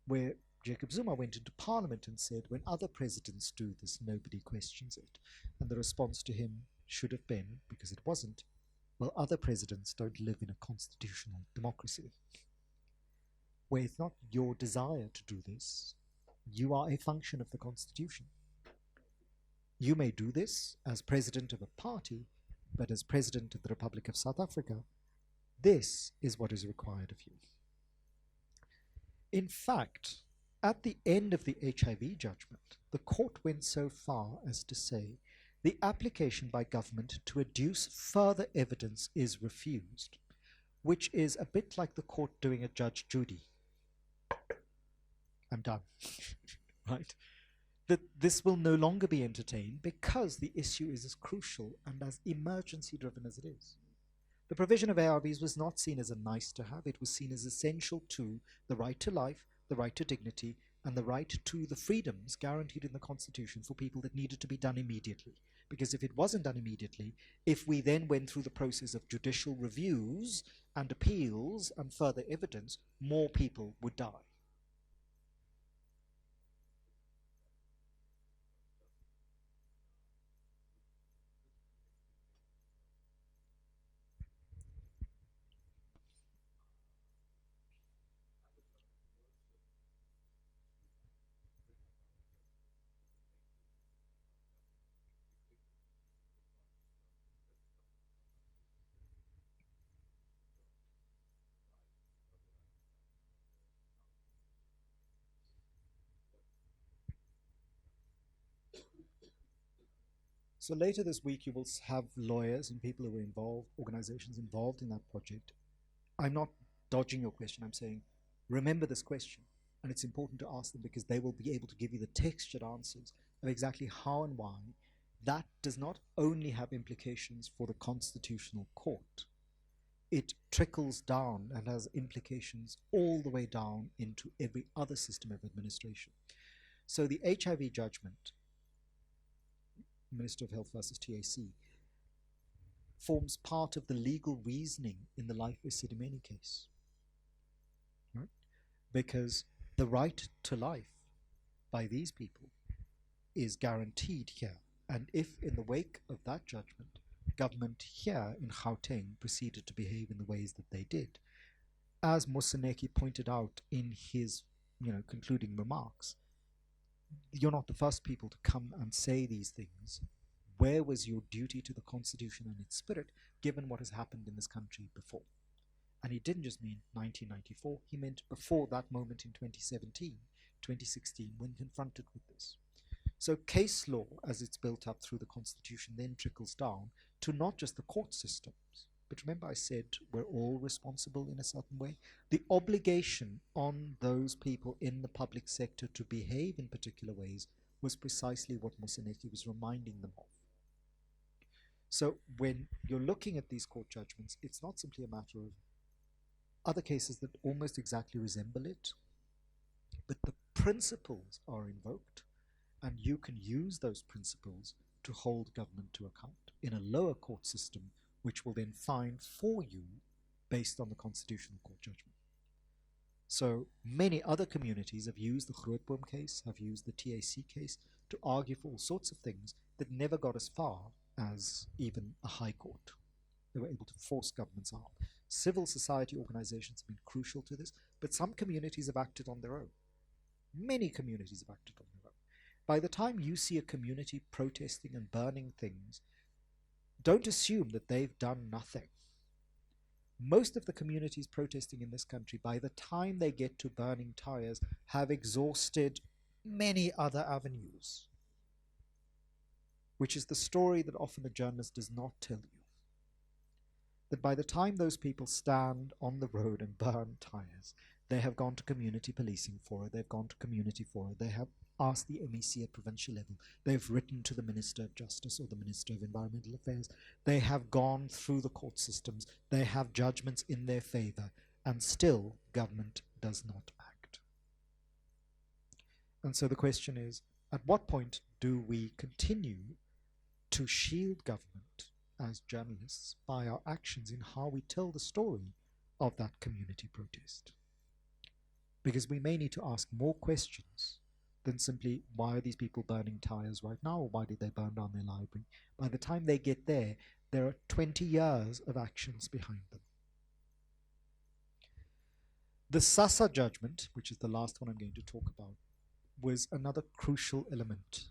where Jacob Zuma went into Parliament and said, when other presidents do this, nobody questions it. And the response to him should have been, because it wasn't, well, other presidents don't live in a constitutional democracy, where it's not your desire to do this, you are a function of the Constitution. You may do this as president of a party, but as president of the Republic of South Africa, this is what is required of you. In fact, at the end of the HIV judgment, the court went so far as to say the application by government to adduce further evidence is refused, which is a bit like the court doing a Judge Judy. I'm done, right? That this will no longer be entertained because the issue is as crucial and as emergency driven as it is. The provision of ARVs was not seen as a nice to have, it was seen as essential to the right to life, the right to dignity, and the right to the freedoms guaranteed in the Constitution for people that needed to be done immediately. Because if it wasn't done immediately, if we then went through the process of judicial reviews and appeals and further evidence, more people would die. So later this week, you will have lawyers and people who were involved, organizations involved in that project. I'm not dodging your question. I'm saying, remember this question. And it's important to ask them because they will be able to give you the textured answers of exactly how and why that does not only have implications for the Constitutional Court, it trickles down and has implications all the way down into every other system of administration. So the HIV judgment, Minister of Health versus TAC, forms part of the legal reasoning in the Life Esidimeni case, right? Because the right to life by these people is guaranteed here. And if in the wake of that judgment, government here in Gauteng proceeded to behave in the ways that they did, as Moseneke pointed out in his concluding remarks, you're not the first people to come and say these things. Where was your duty to the Constitution and its spirit, given what has happened in this country before? And he didn't just mean 1994, he meant before that moment in 2017, 2016, when confronted with this. So case law, as it's built up through the Constitution, then trickles down to not just the court systems, but remember I said we're all responsible in a certain way. The obligation on those people in the public sector to behave in particular ways was precisely what Moseneke was reminding them of. So when you're looking at these court judgments, it's not simply a matter of other cases that almost exactly resemble it, but the principles are invoked, and you can use those principles to hold government to account in a lower court system, which will then fine for you based on the Constitutional Court judgment. So many other communities have used the Grootboom case, have used the TAC case to argue for all sorts of things that never got as far as even a high court. They were able to force governments out. Civil society organizations have been crucial to this, but some communities have acted on their own. Many communities have acted on their own. By the time you see a community protesting and burning things, don't assume that they've done nothing. Most of the communities protesting in this country, by the time they get to burning tires, have exhausted many other avenues, which is the story that often the journalist does not tell you. That by the time those people stand on the road and burn tires, they have gone to community policing for it, they've gone to community for it, they have asked the MEC at provincial level, they've written to the Minister of Justice or the Minister of Environmental Affairs, they have gone through the court systems, they have judgments in their favor. and still government does not act. And so the question is, at what point do we continue to shield government as journalists by our actions in how we tell the story of that community protest? Because we may need to ask more questions than simply, why are these people burning tires right now, or why did they burn down their library? By the time they get there are 20 years of actions behind them. The Sasa judgment, which is the last one I'm going to talk about, was another crucial element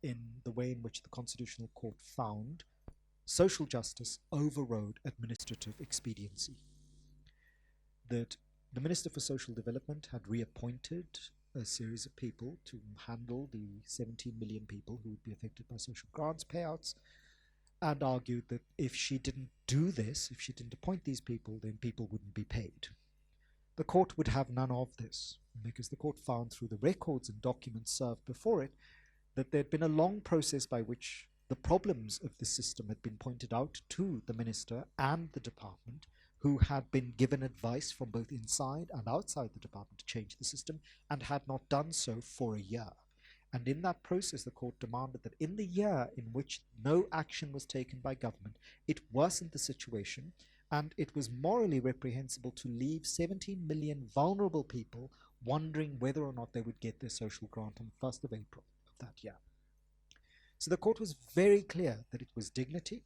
in the way in which the Constitutional Court found social justice overrode administrative expediency. That the Minister for Social Development had reappointed a series of people to handle the 17 million people who would be affected by social grants payouts, and argued that if she didn't do this, if she didn't appoint these people, then people wouldn't be paid. The court would have none of this, because the court found through the records and documents served before it that there had been a long process by which the problems of the system had been pointed out to the minister and the department, who had been given advice from both inside and outside the department to change the system, and had not done so for a year. And in that process, the court demanded that in the year in which no action was taken by government, it worsened the situation, and it was morally reprehensible to leave 17 million vulnerable people wondering whether or not they would get their social grant on the 1st of April of that year. So the court was very clear that it was dignity,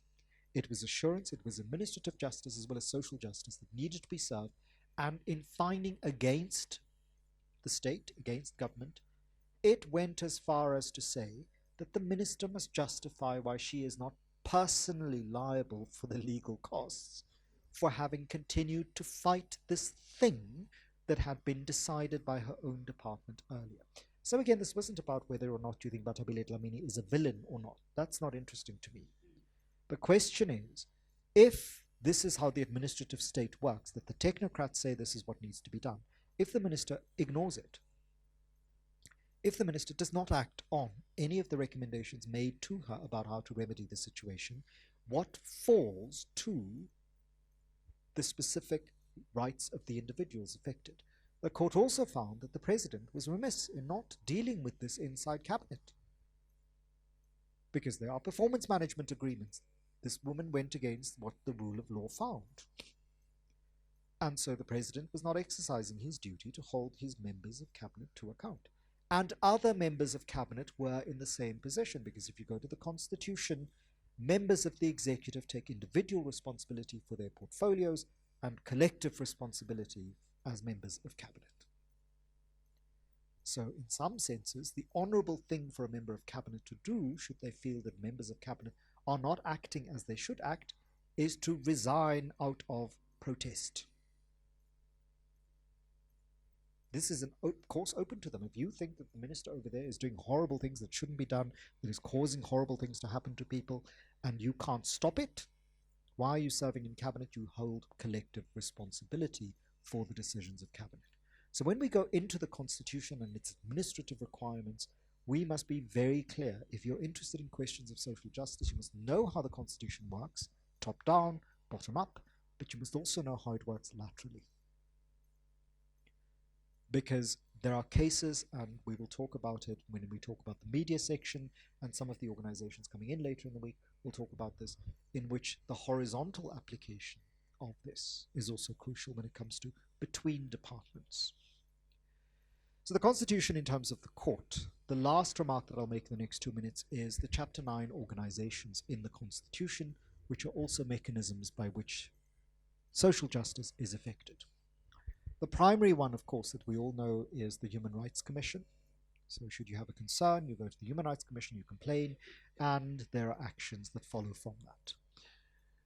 it was assurance, it was administrative justice as well as social justice that needed to be served, and in finding against the state, against government, it went as far as to say that the minister must justify why she is not personally liable for the legal costs for having continued to fight this thing that had been decided by her own department earlier. So again, this wasn't about whether or not you think Batabile Dlamini is a villain or not. That's not interesting to me. The question is, if this is how the administrative state works, that the technocrats say this is what needs to be done, if the minister ignores it, if the minister does not act on any of the recommendations made to her about how to remedy the situation, what falls to the specific rights of the individuals affected? The court also found that the president was remiss in not dealing with this inside cabinet, because there are performance management agreements. This woman went against what the rule of law found. And so the president was not exercising his duty to hold his members of cabinet to account. And other members of cabinet were in the same position, because if you go to the Constitution, members of the executive take individual responsibility for their portfolios and collective responsibility as members of cabinet. So in some senses, the honourable thing for a member of cabinet to do, should they feel that members of cabinet are not acting as they should act, is to resign out of protest. This is a course open to them. If you think that the minister over there is doing horrible things that shouldn't be done, that is causing horrible things to happen to people, and you can't stop it, why are you serving in cabinet? You hold collective responsibility for the decisions of cabinet. So when we go into the Constitution and its administrative requirements, we must be very clear. If you're interested in questions of social justice, you must know how the Constitution works, top down, bottom up, but you must also know how it works laterally. Because there are cases, and we will talk about it when we talk about the media section, and some of the organizations coming in later in the week will talk about this, in which the horizontal application of this is also crucial when it comes to between departments. So the Constitution in terms of the court, the last remark that I'll make in the next 2 minutes is the Chapter 9 organizations in the Constitution, which are also mechanisms by which social justice is effected. The primary one, of course, that we all know is the Human Rights Commission. So should you have a concern, you go to the Human Rights Commission, you complain, and there are actions that follow from that.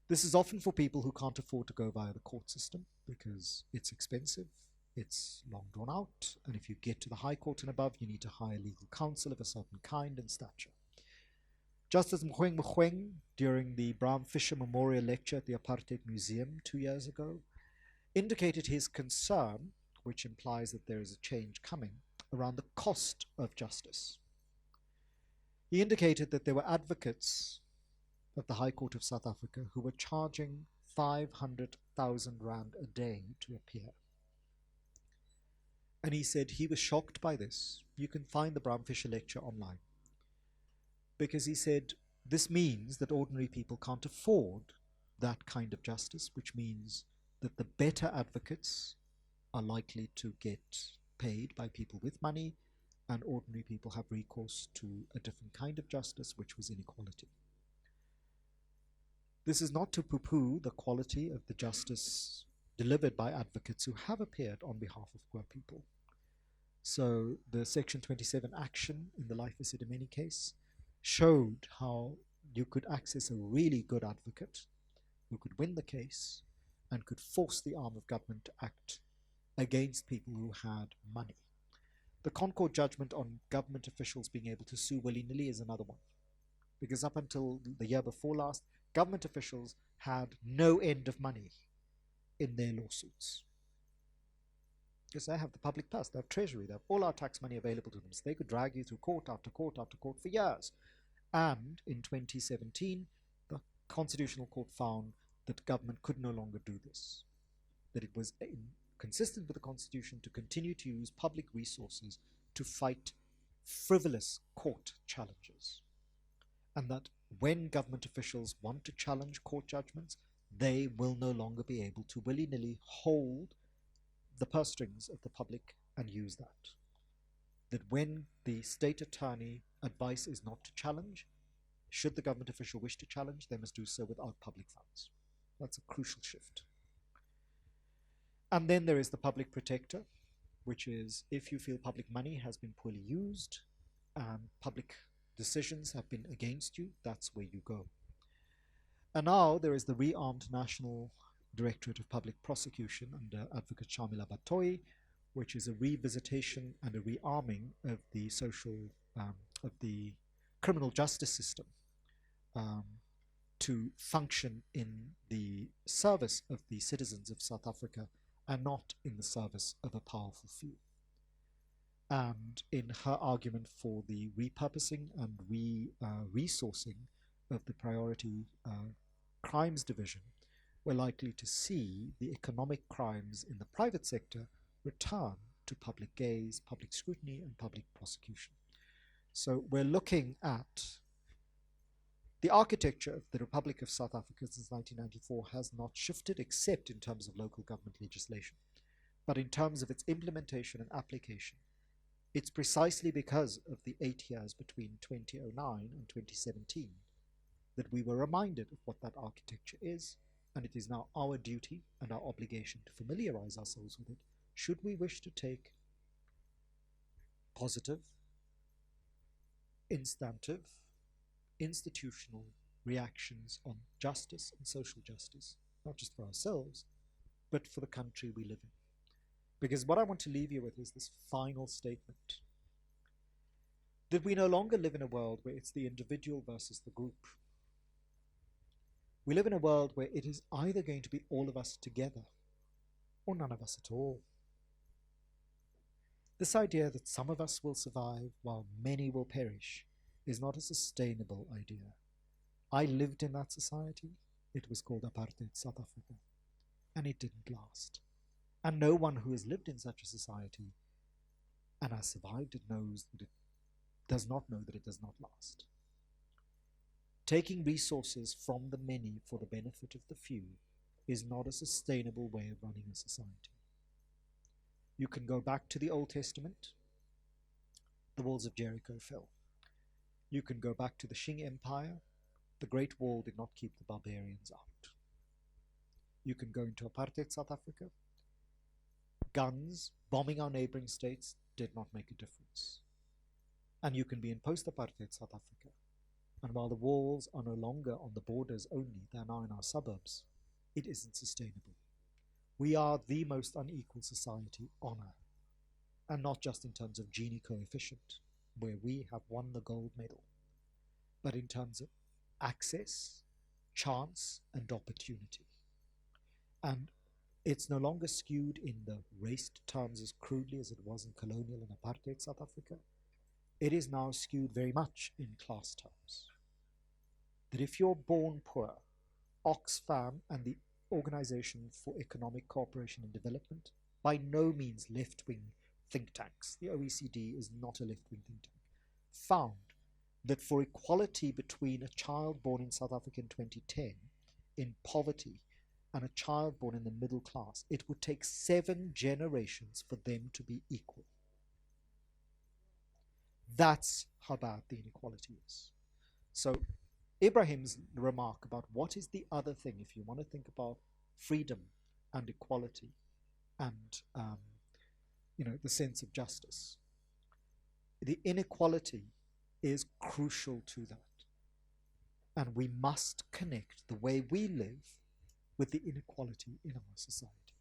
This is often for people who can't afford to go via the court system, because it's expensive, it's long drawn out, and if you get to the High Court and above, you need to hire legal counsel of a certain kind and stature. Justice Mogoeng, during the Bram Fisher Memorial Lecture at the Apartheid Museum 2 years ago, indicated his concern, which implies that there is a change coming, around the cost of justice. He indicated that there were advocates of the High Court of South Africa who were charging 500,000 rand a day to appear. And he said he was shocked by this. You can find the Bram Fisher lecture online. Because he said this means that ordinary people can't afford that kind of justice, which means that the better advocates are likely to get paid by people with money, and ordinary people have recourse to a different kind of justice, which was inequality. This is not to poo-poo the quality of the justice delivered by advocates who have appeared on behalf of poor people. So the Section 27 action in the Life Isidimeni case showed how you could access a really good advocate who could win the case and could force the arm of government to act against people who had money. The Concord judgment on government officials being able to sue willy-nilly is another one. Because up until the year before last, government officials had no end of money in their lawsuits. Because they have the public purse, they have treasury, they have all our tax money available to them, so they could drag you through court after court after court for years. And in 2017, the Constitutional Court found that government could no longer do this, that it was consistent with the Constitution to continue to use public resources to fight frivolous court challenges, and that when government officials want to challenge court judgments, they will no longer be able to willy-nilly hold the purse strings of the public and use that. That when the state attorney advice is not to challenge, should the government official wish to challenge, they must do so without public funds. That's a crucial shift. And then there is the public protector, which is if you feel public money has been poorly used and public decisions have been against you, that's where you go. And now there is the rearmed National Directorate of Public Prosecution under Advocate Shamila Batoi, which is a revisitation and a rearming of the of the criminal justice system to function in the service of the citizens of South Africa and not in the service of a powerful few. And in her argument for the repurposing and resourcing of the priority crimes division, we're likely to see the economic crimes in the private sector return to public gaze, public scrutiny, and public prosecution. So we're looking at the architecture of the Republic of South Africa since 1994 has not shifted except in terms of local government legislation. But in terms of its implementation and application, it's precisely because of the 8 years between 2009 and 2017 that we were reminded of what that architecture is, and it is now our duty and our obligation to familiarize ourselves with it, should we wish to take positive, instantive, institutional reactions on justice and social justice, not just for ourselves, but for the country we live in. Because what I want to leave you with is this final statement, that we no longer live in a world where it's the individual versus the group. We live in a world where it is either going to be all of us together or none of us at all. This idea that some of us will survive while many will perish is not a sustainable idea. I lived in that society. It was called apartheid South Africa, and it didn't last. And no one who has lived in such a society and has survived it knows that it does not know that it does not last. Taking resources from the many for the benefit of the few is not a sustainable way of running a society. You can go back to the Old Testament. The walls of Jericho fell. You can go back to the Qing Empire. The Great Wall did not keep the barbarians out. You can go into apartheid South Africa. Guns bombing our neighboring states did not make a difference. And you can be in post-apartheid South Africa. And while the walls are no longer on the borders only, they're now in our suburbs, it isn't sustainable. We are the most unequal society on earth. And not just in terms of Gini coefficient, where we have won the gold medal, but in terms of access, chance, and opportunity. And it's no longer skewed in the race terms as crudely as it was in colonial and apartheid South Africa. It is now skewed very much in class terms. That if you're born poor, Oxfam and the Organization for Economic Cooperation and Development, by no means left-wing think tanks, the OECD is not a left-wing think tank, found that for equality between a child born in South Africa in 2010 in poverty and a child born in the middle class, it would take 7 generations for them to be equal. That's how bad the inequality is. So Ibrahim's remark about what is the other thing, if you want to think about freedom and equality and the sense of justice, the inequality is crucial to that. And we must connect the way we live with the inequality in our society.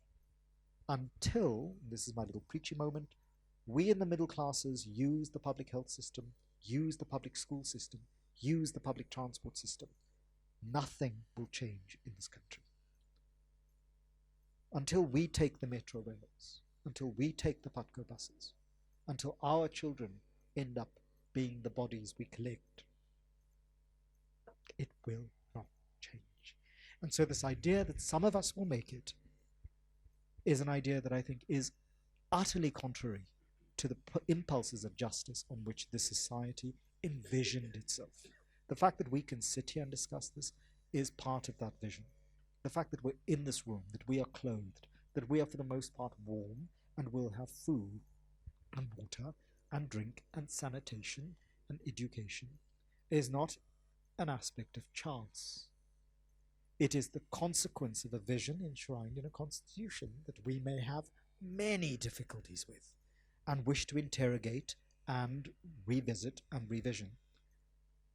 Until, this is my little preachy moment, we in the middle classes use the public health system, use the public school system, use the public transport system, nothing will change in this country. Until we take the metro rails, until we take the Patco buses, until our children end up being the bodies we collect, it will not change. And so this idea that some of us will make it is an idea that I think is utterly contrary to the impulses of justice on which this society envisioned itself. The fact that we can sit here and discuss this is part of that vision. The fact that we're in this room, that we are clothed, that we are for the most part warm and will have food and water and drink and sanitation and education is not an aspect of chance. It is the consequence of a vision enshrined in a constitution that we may have many difficulties with and wish to interrogate and revisit and revision.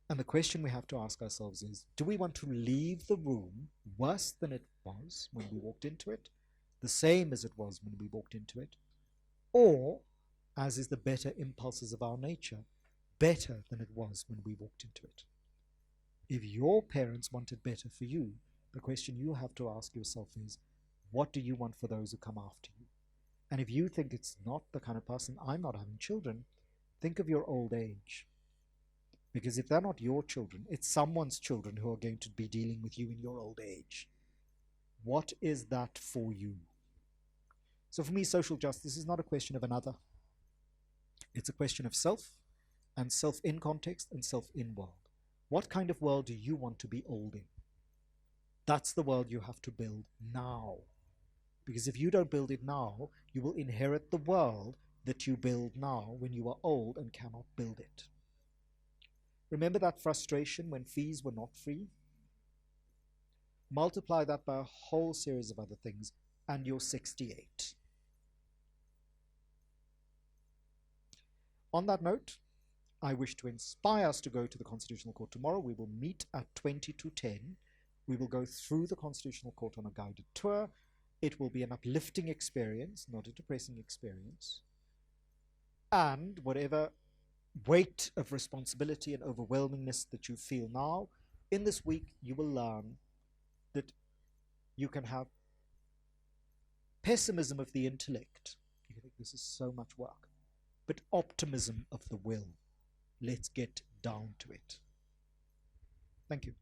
And the question we have to ask ourselves is, do we want to leave the room worse than it was when we walked into it, the same as it was when we walked into it, or, as is the better impulses of our nature, better than it was when we walked into it? If your parents wanted better for you, the question you have to ask yourself is, what do you want for those who come after you? And if you think it's not the kind of person, I'm not having children, think of your old age. Because if they're not your children, it's someone's children who are going to be dealing with you in your old age. What is that for you? So for me, social justice is not a question of another. It's a question of self, and self in context and self in world. What kind of world do you want to be old in? That's the world you have to build now. Because if you don't build it now, you will inherit the world that you build now when you are old and cannot build it. Remember that frustration when fees were not free? Multiply that by a whole series of other things, and you're 68. On that note, I wish to inspire us to go to the Constitutional Court tomorrow. We will meet at 20 to 10. We will go through the Constitutional Court on a guided tour. It will be an uplifting experience, not a depressing experience. And whatever weight of responsibility and overwhelmingness that you feel now, in this week you will learn that you can have pessimism of the intellect. You think this is so much work. But optimism of the will. Let's get down to it. Thank you.